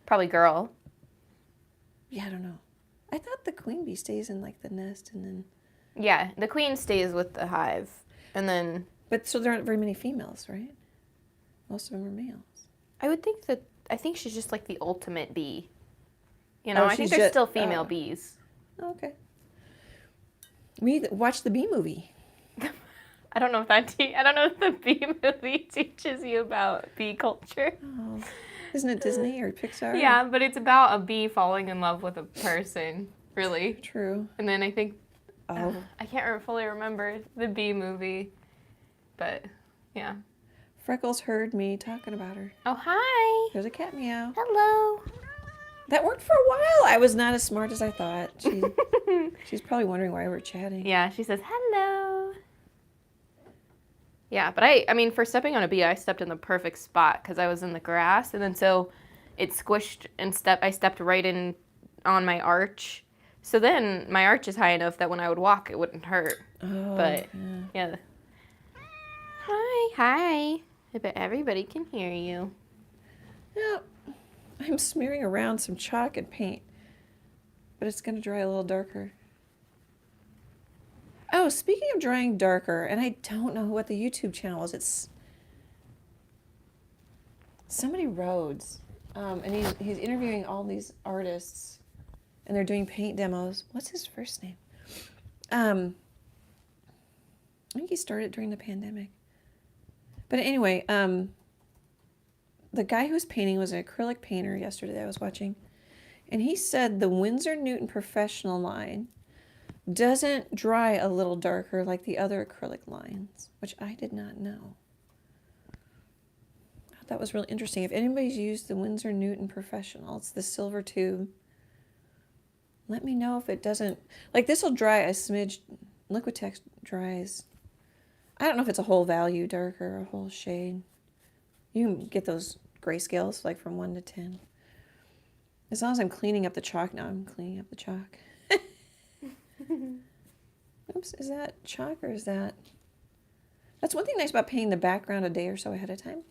Probably girl. Yeah, I don't know. I thought the queen bee stays in like the nest and then. Yeah, the queen stays with the hive, and then. But so there aren't very many females, right? Most of them are males. I think she's just like the ultimate bee. You know, Oh, I think she's there's just- still female bees. Oh, okay. We watched the bee movie. I don't know if the bee movie teaches you about bee culture. Oh, isn't it Disney or Pixar? Yeah, but it's about a bee falling in love with a person, really. True. And then I think, Oh. I can't fully remember the bee movie, but yeah. Freckles heard me talking about her. Oh, hi. There's a cat meow. Hello. That worked for a while. I was not as smart as I thought. She's probably wondering why we're chatting. Yeah, she says hello. Yeah, but I mean, for stepping on a bee, I stepped in the perfect spot because I was in the grass, and then so it squished and I stepped right in on my arch. So then my arch is high enough that when I would walk, it wouldn't hurt. Oh, But yeah. Hi. I bet everybody can hear you. Yeah. I'm smearing around some chalk and paint, but it's going to dry a little darker. Oh, speaking of drying darker, and I don't know what the YouTube channel is. It's somebody Rhodes, and he's interviewing all these artists, and they're doing paint demos. What's his first name? I think he started during the pandemic. But anyway, the guy who was painting was an acrylic painter yesterday that I was watching, and he said the Winsor Newton Professional line doesn't dry a little darker like the other acrylic lines, which I did not know. I thought that was really interesting. If anybody's used the Winsor Newton Professional, it's the silver tube. Let me know if it doesn't, like this will dry a smidge. Liquitex dries, I don't know if it's a whole value darker or a whole shade. You can get those grayscales like from 1 to 10. As long as I'm cleaning up the chalk. Now I'm cleaning up the chalk. Oops, is that chalk or is that... That's one thing nice about painting the background a day or so ahead of time.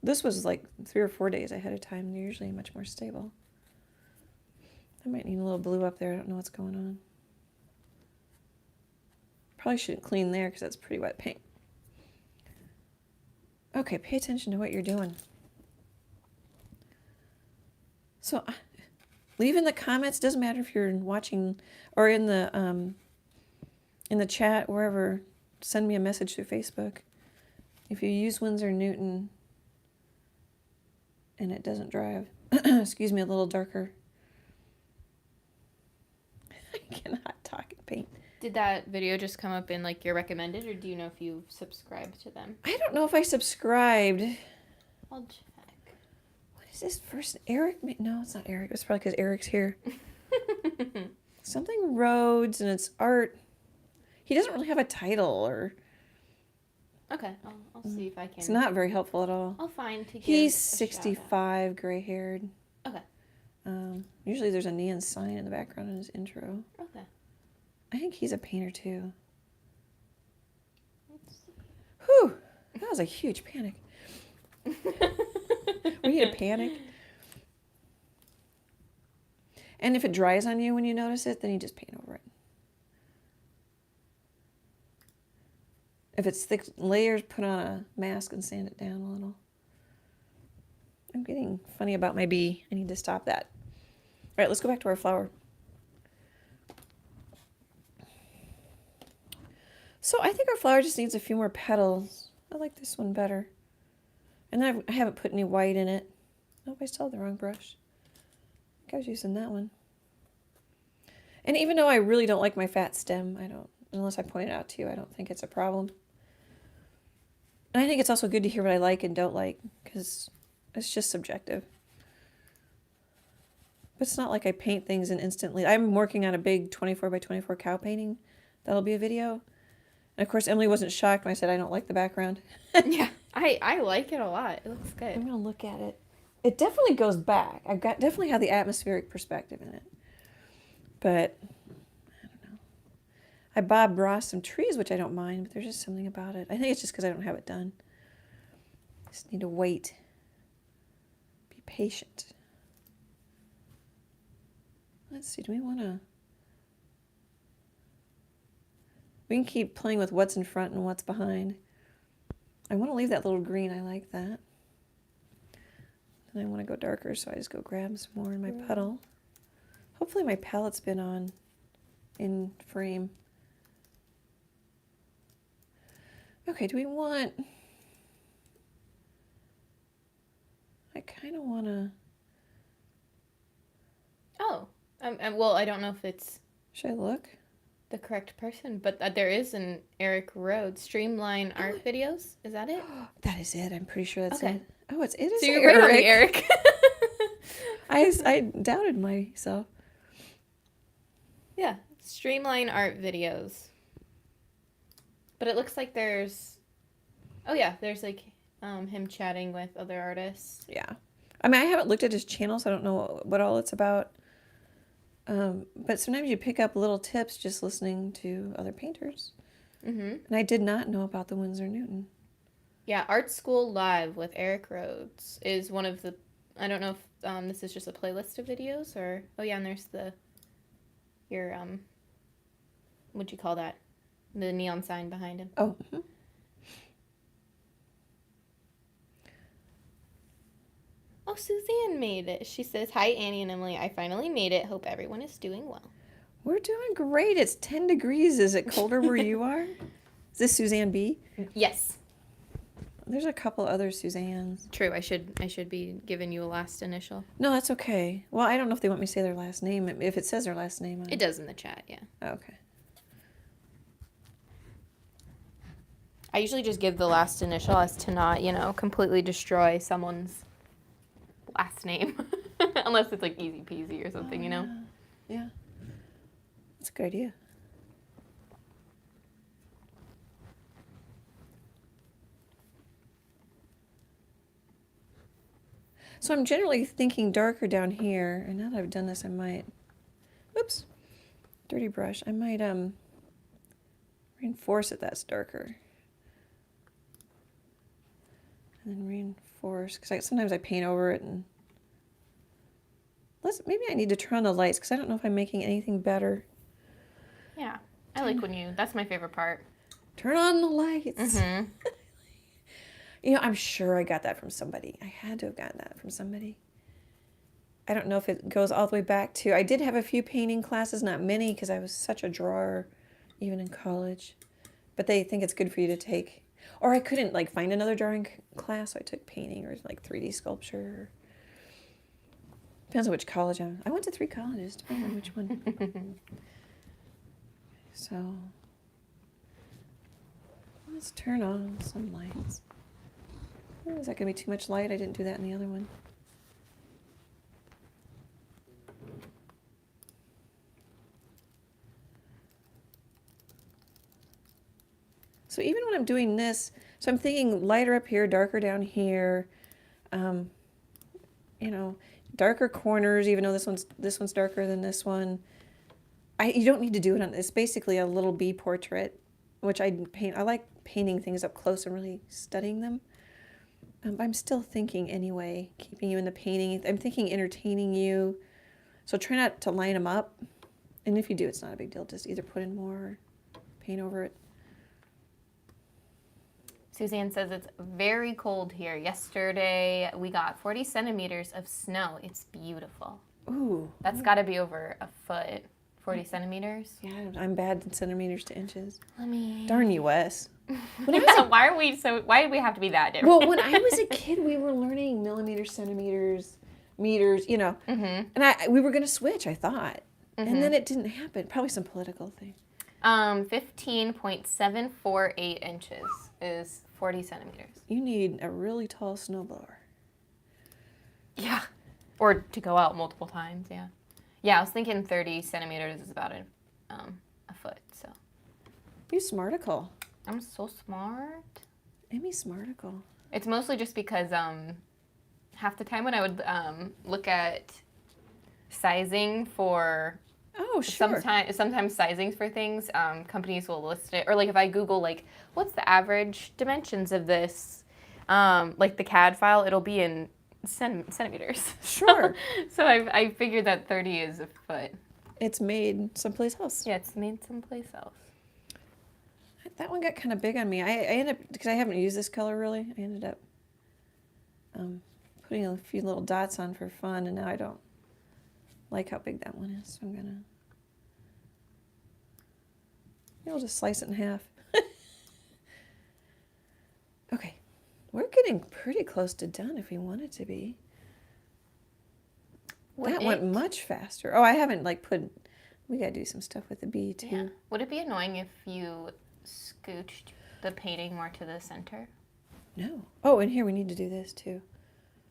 This was like 3 or 4 days ahead of time. They're usually much more stable. I might need a little blue up there. I don't know what's going on. Probably shouldn't clean there because that's pretty wet paint. Okay, pay attention to what you're doing. So leave in the comments. Doesn't matter if you're watching or in the chat, wherever. Send me a message through Facebook. If you use Winsor Newton and it doesn't drive, excuse me, a little darker. I cannot talk and paint. Did that video just come up in like your recommended, or do you know if you subscribed to them? I don't know if I subscribed. I'll check. What is this first? Eric? No, it's not Eric. It's probably because Eric's here. Something Rhodes, and it's art. He doesn't really have a title, or... Okay, I'll see if I can. It's not very helpful at all. I'll find to give He's a 65, gray-haired. Okay. Usually there's a neon sign in the background in his intro. Okay. I think he's a painter, too. Let's see. Whew! That was a huge panic. We need a panic. And if it dries on you when you notice it, then you just paint over it. If it's thick layers, put on a mask and sand it down a little. I'm getting funny about my bee. I need to stop that. All right, let's go back to our flower. So I think our flower just needs a few more petals. I like this one better. And I haven't put any white in it. Nope, I still have the wrong brush. I think I was using that one. And even though I really don't like my fat stem, unless I point it out to you, I don't think it's a problem. And I think it's also good to hear what I like and don't like, because it's just subjective. But it's not like I paint things and instantly... I'm working on a big 24 by 24 cow painting. That'll be a video. And of course, Emily wasn't shocked when I said I don't like the background. Yeah, I like it a lot. It looks good. I'm going to look at it. It definitely goes back. Definitely have the atmospheric perspective in it. But... I Bob Ross some trees, which I don't mind, but there's just something about it. I think it's just because I don't have it done. I just need to wait. Be patient. Let's see, do we want to... We can keep playing with what's in front and what's behind. I want to leave that little green. I like that. And I want to go darker, so I just go grab some more in my puddle. Hopefully my palette's been on in frame. Okay, do we want... I kind of want to... Oh, well, I don't know if it's Should I look? the correct person, but there is an Eric Rhodes Streamline Art Videos. Is that it? That is it. I'm pretty sure that's Okay. it. Oh, it is So you're right on the Eric. I doubted myself. Yeah, Streamline Art Videos. But it looks like there's... Oh, yeah, there's, like, him chatting with other artists. Yeah. I mean, I haven't looked at his channel, so I don't know what all it's about. But sometimes you pick up little tips just listening to other painters. Mm-hmm. And I did not know about the Winsor Newton. Yeah, Art School Live with Eric Rhodes is one of the... I don't know if this is just a playlist of videos or... Oh, yeah, and there's your, what'd you call that? The neon sign behind him. Oh. Oh, Suzanne made it. She says, "Hi, Annie and Emily. I finally made it. Hope everyone is doing well." We're doing great. It's 10 degrees. Is it colder where you are? Is this Suzanne B? Yes. There's a couple other Suzannes. True. I should be giving you a last initial. No, that's okay. Well, I don't know if they want me to say their last name. If it says their last name. It does in the chat, yeah. Okay. I usually just give the last initial as to not, completely destroy someone's last name. Unless it's like easy peasy or something, Yeah. That's a good idea. So I'm generally thinking darker down here, and now that I've done this, I might, oops, dirty brush, I might reinforce it that's darker. And then reinforce, because sometimes I paint over it, and maybe I need to turn on the lights, because I don't know if I'm making anything better. Yeah, I like when that's my favorite part. Turn on the lights. Mm-hmm. You know, I'm sure I got that from somebody. I had to have gotten that from somebody. I don't know if it goes all the way back to, I did have a few painting classes, not many, because I was such a drawer, even in college. But they think it's good for you to take. Or I couldn't like find another drawing class, so I took painting or like 3D sculpture. Depends on which college I went to 3 colleges, depending on which one. So, let's turn on some lights. Oh, is that going to be too much light? I didn't do that in the other one. So even when I'm doing this, so I'm thinking lighter up here, darker down here, you know, darker corners, even though this one's darker than this one. You don't need to do it on, it's basically a little bee portrait, which I paint. I like painting things up close and really studying them. But I'm still thinking anyway, keeping you in the painting. I'm thinking entertaining you. So try not to line them up. And if you do, it's not a big deal. Just either put in more or paint over it. Suzanne says it's very cold here. Yesterday we got 40 centimeters of snow. It's beautiful. Ooh. That's got to be over a foot. 40 centimeters. Yeah, I'm bad in centimeters to inches. Let me. Darn you, Wes. Why did we have to be that different? Well, when I was a kid, we were learning millimeters, centimeters, meters, you know. Mm-hmm. And we were going to switch, I thought. Mm-hmm. And then it didn't happen. Probably some political thing. 15.748 inches is 40 centimeters. You need a really tall snowblower. Yeah. Or to go out multiple times, yeah. Yeah, I was thinking 30 centimeters is about a foot, so. You smarticle. I'm so smart. Amy smarticle. It's mostly just because half the time when I would look at sizing for... Oh, sure. Sometimes sizings for things, companies will list it. Or like if I Google like, what's the average dimensions of this, like the CAD file, it'll be in centimeters. Sure. So I figured that 30 is a foot. It's made someplace else. Yeah, it's made someplace else. That one got kind of big on me. I ended up, because I haven't used this color really, I ended up putting a few little dots on for fun, and now I don't like how big that one is, so I'm gonna, I'll just slice it in half. Okay, we're getting pretty close to done if we want it to be. That went much faster. Oh, I haven't like we gotta do some stuff with the bee too. Yeah. Would it be annoying if you scooched the painting more to the center? No. Oh, and here we need to do this too.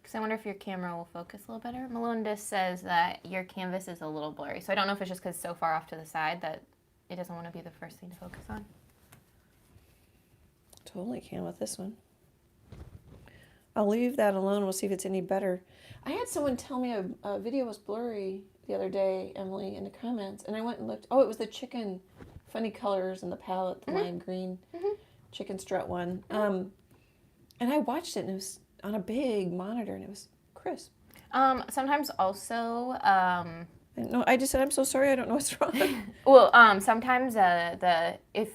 Because I wonder if your camera will focus a little better. Melinda says that your canvas is a little blurry. So I don't know if it's just because it's so far off to the side that it doesn't want to be the first thing to focus on. Totally can with this one. I'll leave that alone. We'll see if it's any better. I had someone tell me a video was blurry the other day, Emily, in the comments. And I went and looked. Oh, it was the chicken funny colors in the palette, the lime green chicken strut one. And I watched it, and it was on a big monitor, and it was crisp. Sometimes also, No, I just said I'm so sorry. I don't know what's wrong. well, sometimes if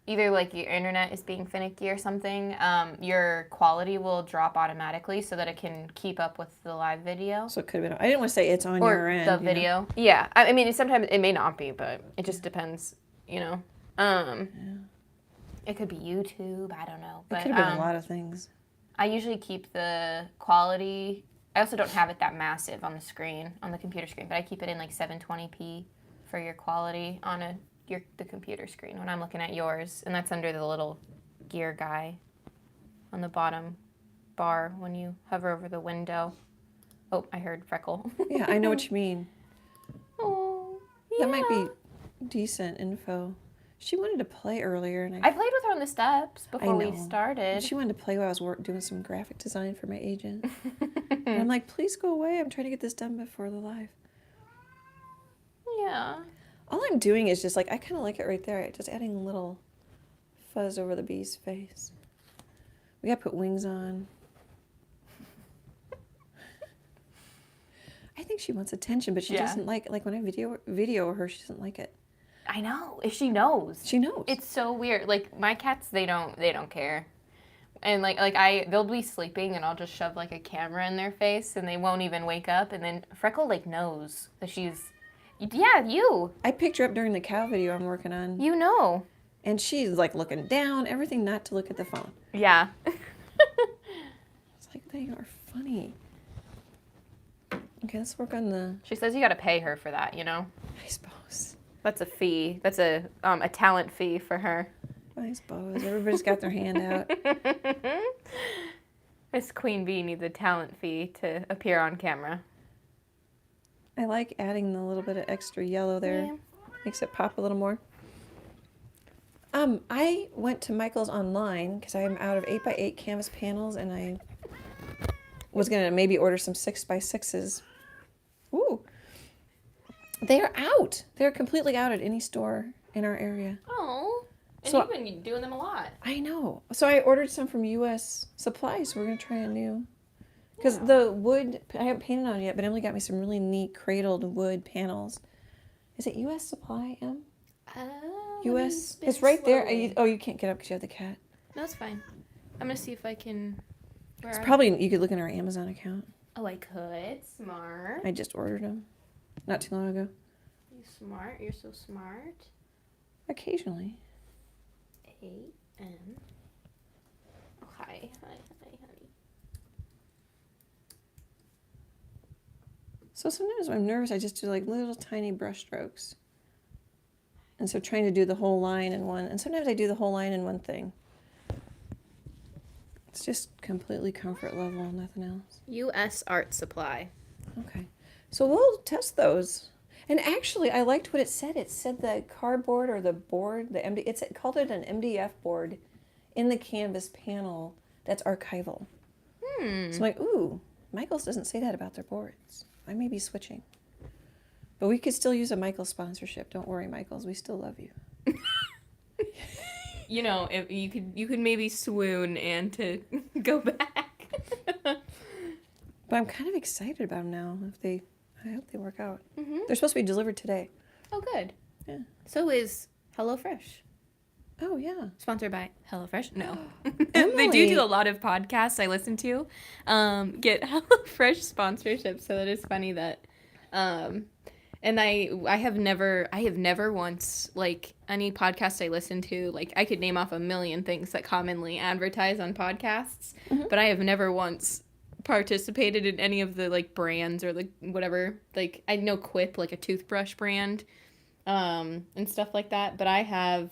either like your internet is being finicky or something, your quality will drop automatically so that it can keep up with the live video. So it could have been. I didn't want to say it's on your end. Or the video. Know? Yeah, I mean sometimes it may not be, but it just depends. You know. Yeah. It could be YouTube. I don't know. But, it could have been a lot of things. I usually keep the quality. I also don't have it that massive on the screen, on the computer screen, but I keep it in like 720p for your quality on the computer screen when I'm looking at yours, and that's under the little gear guy on the bottom bar when you hover over the window. Oh, I heard Freckle. Yeah, I know what you mean. Oh, yeah. That might be decent info. She wanted to play earlier, and I played with her on the steps before we started. She wanted to play while I was doing some graphic design for my agent. And I'm like, please go away. I'm trying to get this done before the live. Yeah. All I'm doing is just like, I kind of like it right there. Just adding a little fuzz over the bee's face. We got to put wings on. I think she wants attention, but she doesn't like when I video her, she doesn't like it. I know. If she knows. She knows. It's so weird. Like my cats, they don't care. And they'll be sleeping and I'll just shove like a camera in their face and they won't even wake up. And then Freckle like knows that she's, yeah, you. I picked her up during the cow video I'm working on. You know. And she's like looking down, everything not to look at the phone. Yeah. It's like, they are funny. Okay, let's work on the... She says you got to pay her for that, you know? I suppose. That's a fee. That's a talent fee for her. I suppose. Everybody's got their hand out. Miss Queen Bee needs a talent fee to appear on camera. I like adding the little bit of extra yellow there. Yeah. Makes it pop a little more. I went to Michael's online because I'm out of 8x8 canvas panels and I was going to maybe order some 6x6s. Ooh. They are out. They're completely out at any store in our area. Oh. And So- you've been doing them a lot. I know. So I ordered some from U.S. Supply, so we're going to try a new. Because the wood, I haven't painted on it yet, but Emily got me some really neat cradled wood panels. Is it U.S. Supply, Em? U.S.? It's right there. You can't get up because you have the cat. No, it's fine. I'm going to see if I can... It's probably, you could look in our Amazon account. Oh, I could. Smart. I just ordered them not too long ago. You smart. You're so smart. Occasionally. A-N. Oh, hi, honey. So sometimes when I'm nervous, I just do like little tiny brush strokes. And so trying to do the whole line in one, and sometimes I do the whole line in one thing. It's just completely comfort level, nothing else. U.S. Art Supply. Okay. So we'll test those. And actually, I liked what it said. It said the cardboard or the board, it called it an MDF board in the canvas panel that's archival. So I'm like, ooh, Michael's doesn't say that about their boards. I may be switching. But we could still use a Michael sponsorship. Don't worry, Michaels. We still love you. You know, if you could maybe swoon and to go back. But I'm kind of excited about them now. I hope they work out. Mm-hmm. They're supposed to be delivered today. Oh, good. Yeah. So is HelloFresh. Oh, yeah. Sponsored by HelloFresh? No. Emily. They do a lot of podcasts I listen to. Get HelloFresh sponsorship, so that is funny that... And I have never once, like, any podcast I listen to, like, I could name off a million things that commonly advertise on podcasts, but I have never once participated in any of the, like, brands or, like, whatever. Like, I know Quip, like, a toothbrush brand, and stuff like that, but I have,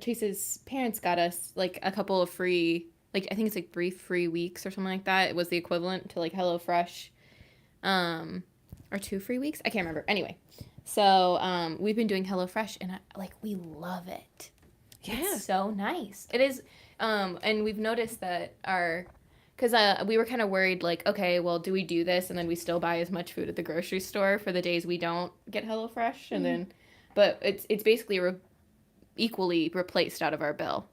Chase's parents got us, like, a couple of free, like, I think it's, like, 3 free weeks or something like that. It was the equivalent to, like, HelloFresh, or 2 free weeks. I can't remember. Anyway, so we've been doing HelloFresh, and we love it. Yeah. It's so nice. It is, and we've noticed that because we were kind of worried, like, okay, well, do we do this, and then we still buy as much food at the grocery store for the days we don't get HelloFresh, and then, but it's basically equally replaced out of our bill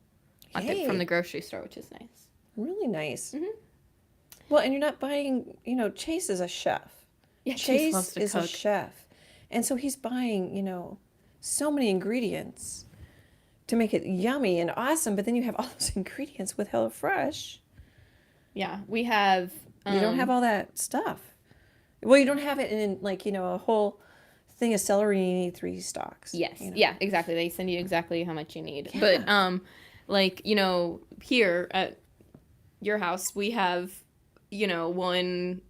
from the grocery store, which is nice. Really nice. Mm-hmm. Well, and you're not buying, Chase is a chef. Yeah, Chase loves to is cook. a chef. And so he's buying, so many ingredients to make it yummy and awesome. But then you have all those ingredients with HelloFresh. Yeah, we have... You don't have all that stuff. Well, you don't have it in, like, a whole thing of celery and you need 3 stalks. Yes. Yeah, exactly. They send you exactly how much you need. Yeah. But, here at your house, we have, one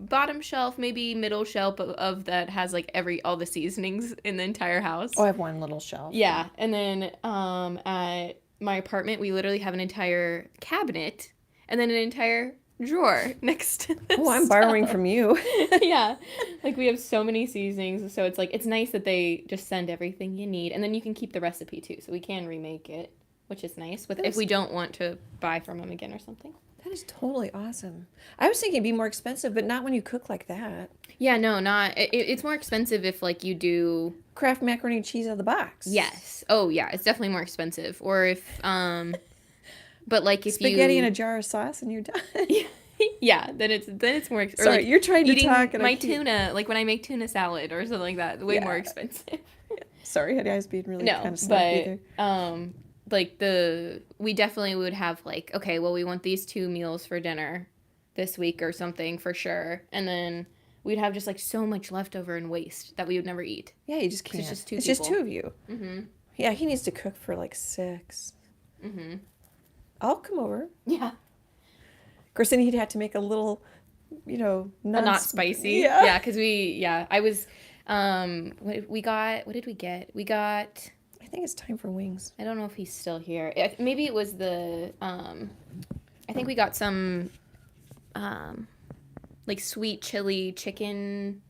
bottom shelf, maybe middle shelf of that has, like, all the seasonings in the entire house. Oh, I have one little shelf. Yeah. And then at my apartment, we literally have an entire cabinet and then an entire drawer next to this. Oh, I'm borrowing from you. Yeah. Like, we have so many seasonings. So it's, like, it's nice that they just send everything you need. And then you can keep the recipe, too. So we can remake it, which is nice if we don't want to buy from them again or something. That is totally awesome. I was thinking it'd be more expensive, but not when you cook like that. Yeah, no, not. It's more expensive if, like, you do... Kraft macaroni and cheese out of the box. Yes. Oh, yeah. It's definitely more expensive. Or if... But, like, if Spaghetti in a jar of sauce and you're done. Yeah, then it's more expensive. Sorry, like, you're trying to eating talk. And my tuna, like, when I make tuna salad or something like that, way more expensive. Sorry, honey, I was being really kind of but either. we definitely would have like, okay, well, we want these 2 meals for dinner this week or something for sure. And then we'd have just like so much leftover and waste that we would never eat. Yeah, you just can't. It's just 2 It's people. just 2 of you. Mm-hmm. Yeah, he needs to cook for like 6. Mm-hmm. I'll come over. Yeah. Of course, then he'd have to make a little, Not spicy. Yeah. Yeah, because I was, what did we get? We got, I think it's time for wings. I don't know if he's still here. Maybe it was I think we got some, like sweet chili chicken,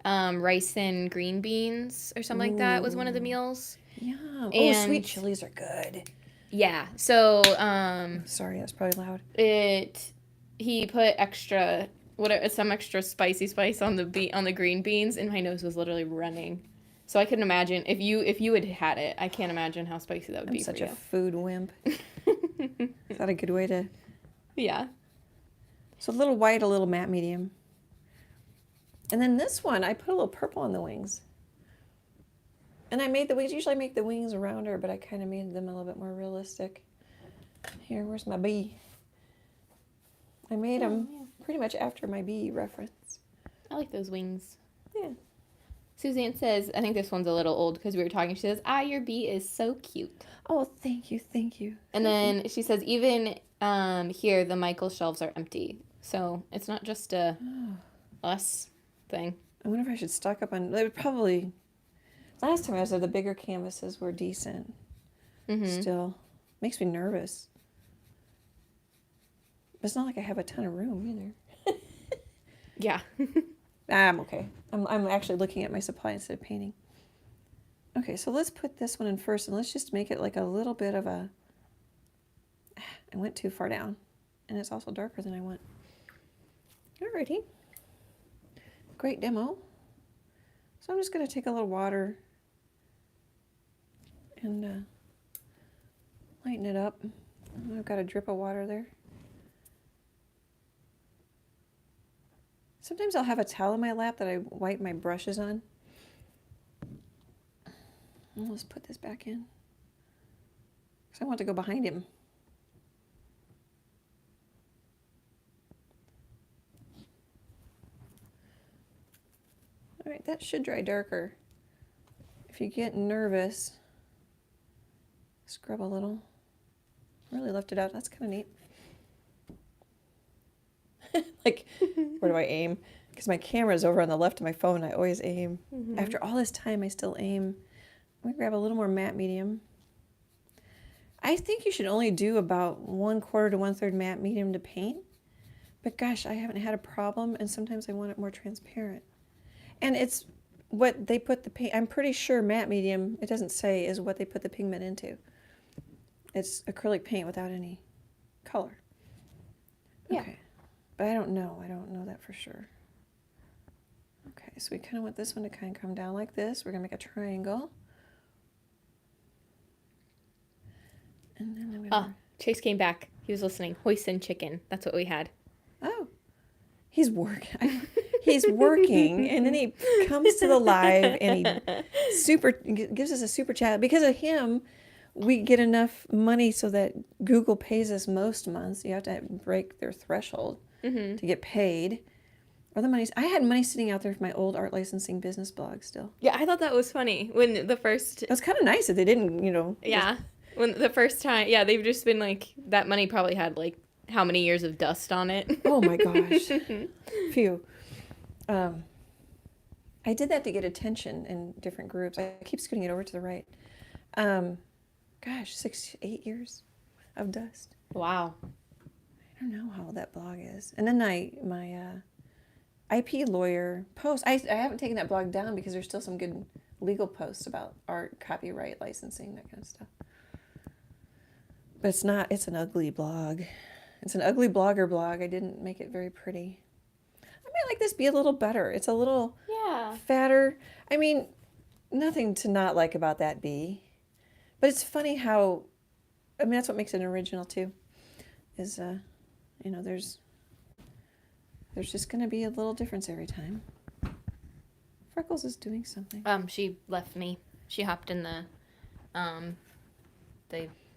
rice and green beans or something like that was one of the meals. Yeah. And sweet chilies are good. Yeah. So, Sorry, that's probably loud. He put some extra spicy spice on the green beans, and my nose was literally running. So I couldn't imagine if you had had it. I can't imagine how spicy that would be for you. I'm such a food wimp. Is that a good way to? Yeah. So a little white, a little matte medium. And then this one, I put a little purple on the wings. And I made the wings. Usually I make the wings rounder, but I kind of made them a little bit more realistic. Here, where's my bee? I made them pretty much after my bee reference. I like those wings. Yeah. Suzanne says, I think this one's a little old because we were talking. She says, your bee is so cute. Oh, thank you. And then she says, even here, the Michael shelves are empty. So it's not just a us thing. I wonder if I should stock up on... They would probably... Last time I was there, the bigger canvases were decent. Mm-hmm. Still. Makes me nervous. But it's not like I have a ton of room either. Yeah. I'm okay. I'm actually looking at my supply instead of painting. Okay, so let's put this one in first, and let's just make it like a little bit of a... I went too far down, and it's also darker than I want. Alrighty. Great demo. So I'm just going to take a little water and lighten it up. I've got a drip of water there. Sometimes I'll have a towel in my lap that I wipe my brushes on. And let's put this back in. Because I want to go behind him. All right, that should dry darker. If you get nervous, scrub a little. Really left it out. That's kind of neat. Like, where do I aim? Because my camera is over on the left of my phone. I always aim. Mm-hmm. After all this time, I still aim. I'm going to grab a little more matte medium. I think you should only do about 1/4 to 1/3 matte medium to paint. But gosh, I haven't had a problem, and sometimes I want it more transparent. And it's what they put the paint, I'm pretty sure matte medium, it doesn't say, is what they put the pigment into. It's acrylic paint without any color. Yeah. Okay. But I don't know that for sure. Okay, so we kind of want this one to kind of come down like this. We're going to make a triangle. And then I'm going to... Chase came back. He was listening. Hoisin chicken. That's what we had. Oh. He's working. He's working, and then he comes to the live, and he gives us a super chat. Because of him, we get enough money so that Google pays us most months. You have to break their threshold to get paid. Or the money's... I had money sitting out there for my old art licensing business blog still. Yeah, I thought that was funny when the first... It was kind of nice that they didn't, Yeah. When the first time... Yeah, they've just been like... That money probably had like how many years of dust on it. Oh my gosh. Phew. I did that to get attention in different groups. I keep scooting it over to the right. Gosh, 6-8 years of dust. Wow. I don't know how old that blog is. And then my IP lawyer post. I haven't taken that blog down because there's still some good legal posts about art, copyright, licensing, that kind of stuff. But it's not. It's an ugly blog. It's an ugly blogger blog. I didn't make it very pretty. I might like this be a little better. It's a little fatter. I mean, nothing to not like about that bee. But it's funny how, I mean, that's what makes it original too, is, there's just going to be a little difference every time. Freckles is doing something. She left me. She hopped in the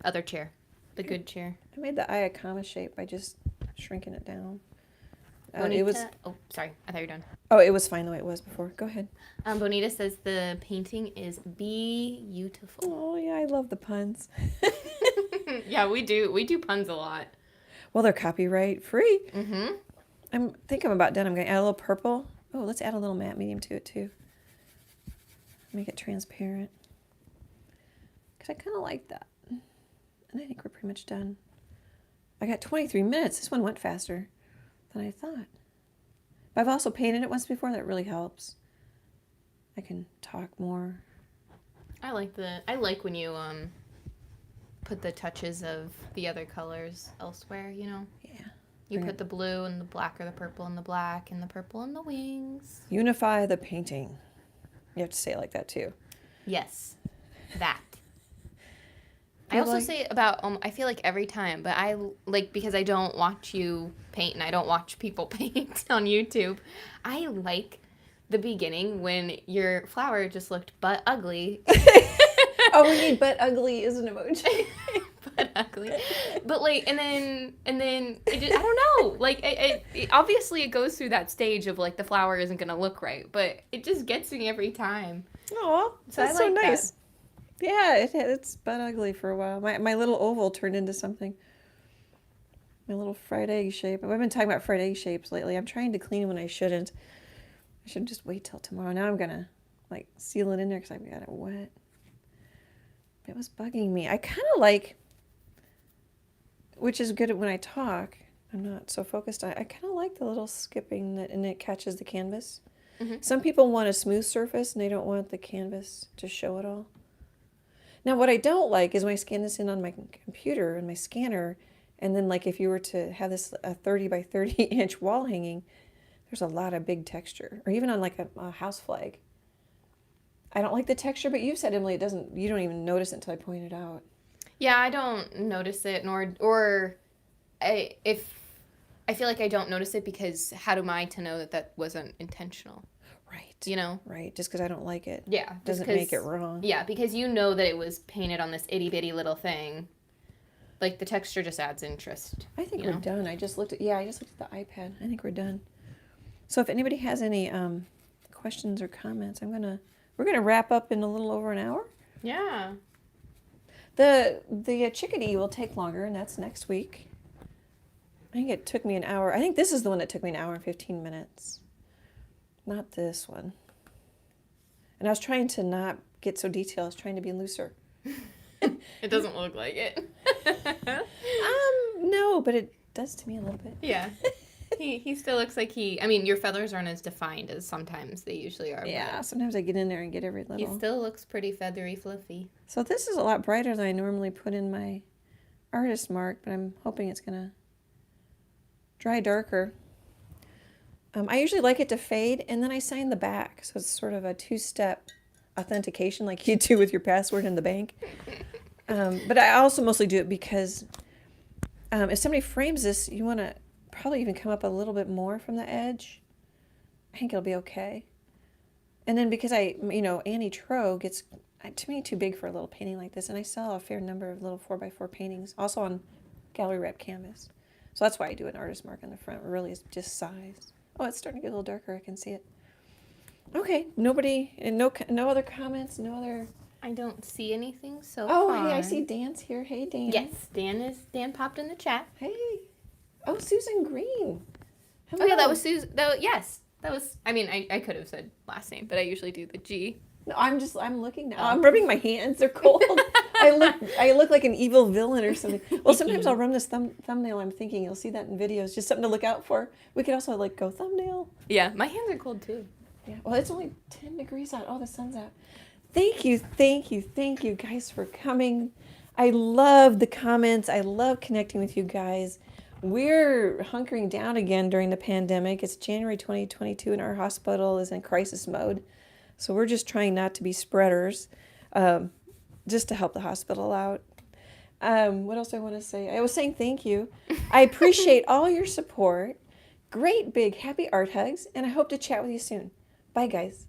other chair. The good chair. I made the Iacama shape by just shrinking it down. Bonita, It was. oh, sorry. I thought you were done. Oh, it was fine the way it was before. Go ahead. Bonita says the painting is beautiful. Oh yeah, I love the puns. Yeah, we do. We do puns a lot. Well, they're copyright free. Mm-hmm. I think I'm about done. I'm going to add a little purple. Oh, let's add a little matte medium to it too. Make it transparent. Because I kind of like that. And I think we're pretty much done. I got 23 minutes. This one went faster than I thought. But I've also painted it once before. That really helps. I can talk more. I like when you put the touches of the other colors elsewhere, you know? Yeah. You put the blue and the black or the purple and the black and the purple and the wings. Unify the painting. You have to say it like that too. Yes. That. I also say it about, I feel like every time, but I, like, because I don't watch you paint and I don't watch people paint on YouTube, I like the beginning when your flower just looked butt ugly. Oh, we need butt ugly is an emoji. Butt ugly. But, like, and then it just, I don't know. Like, it obviously it goes through that stage of, like, the flower isn't going to look right, but it just gets me every time. Oh, So that's I like so nice. that. Yeah, it's butt ugly for a while. My little oval turned into something. My little fried egg shape. I've been talking about fried egg shapes lately. I'm trying to clean when I shouldn't. I should just wait till tomorrow. Now I'm going to, like, seal it in there because I've got it wet. It was bugging me. I kind of like, which is good when I talk. I'm not so focused on it. I kind of like the little skipping that, and it catches the canvas. Mm-hmm. Some people want a smooth surface and they don't want the canvas to show it all. Now, what I don't like is when I scan this in on my computer and my scanner, and then, like, if you were to have this a 30 by 30 inch wall hanging, there's a lot of big texture. Or even on, like, a house flag. I don't like the texture, but you said, Emily, you don't even notice it until I point it out. Yeah, I don't notice it, or I feel like I don't notice it because how am I to know that that wasn't intentional? Right. You know? Right, just because I don't like it. Yeah. Doesn't make it wrong. Yeah, because you know that it was painted on this itty-bitty little thing. Like, the texture just adds interest. I think we're done. I just looked at the iPad. I think we're done. So if anybody has any questions or comments, we're gonna wrap up in a little over an hour. Yeah. The chickadee will take longer, and that's next week. I think it took me an hour. I think this is the one that took me an hour and 15 minutes. Not this one. And I was trying to not get so detailed. I was trying to be looser. It doesn't look like it. No, but it does to me a little bit. Yeah. He still looks like I mean, your feathers aren't as defined as sometimes they usually are. Yeah, sometimes I get in there and get every little. He still looks pretty feathery fluffy. So this is a lot brighter than I normally put in my artist mark, but I'm hoping it's going to dry darker. I usually like it to fade, and then I sign the back. So it's sort of a two-step authentication like you do with your password in the bank. But I also mostly do it because if somebody frames this, you want to probably even come up a little bit more from the edge. I think it'll be okay. And then because Annie Troe gets, to me, too big for a little painting like this, and I sell a fair number of little 4x4 paintings, also on gallery wrap canvas. So that's why I do an artist mark on the front. It really is just size. Oh, it's starting to get a little darker. I can see it. Okay, nobody, and no other comments, no other. I don't see anything so Oh, far. hey, I see Dan's here. Hey, Dan. Yes, Dan popped in the chat. Hey. Oh, Susan Green. Hello. Oh yeah, that was Susan. Yes, that was. I mean, I could have said last name, but I usually do the G. No, I'm looking now. I'm rubbing my hands. They're cold. I look like an evil villain or something. Well, sometimes I'll run this thumbnail. I'm thinking you'll see that in videos. Just something to look out for. We could also go thumbnail. Yeah, my hands are cold too. Yeah. Well, it's only 10 degrees out. Oh, the sun's out. Thank you guys for coming. I love the comments. I love connecting with you guys. We're hunkering down again during the pandemic. It's January 2022 and our hospital is in crisis mode. So we're just trying not to be spreaders, just to help the hospital out. What else do I want to say? I was saying thank you. I appreciate all your support. Great big happy art hugs, and I hope to chat with you soon. Bye, guys.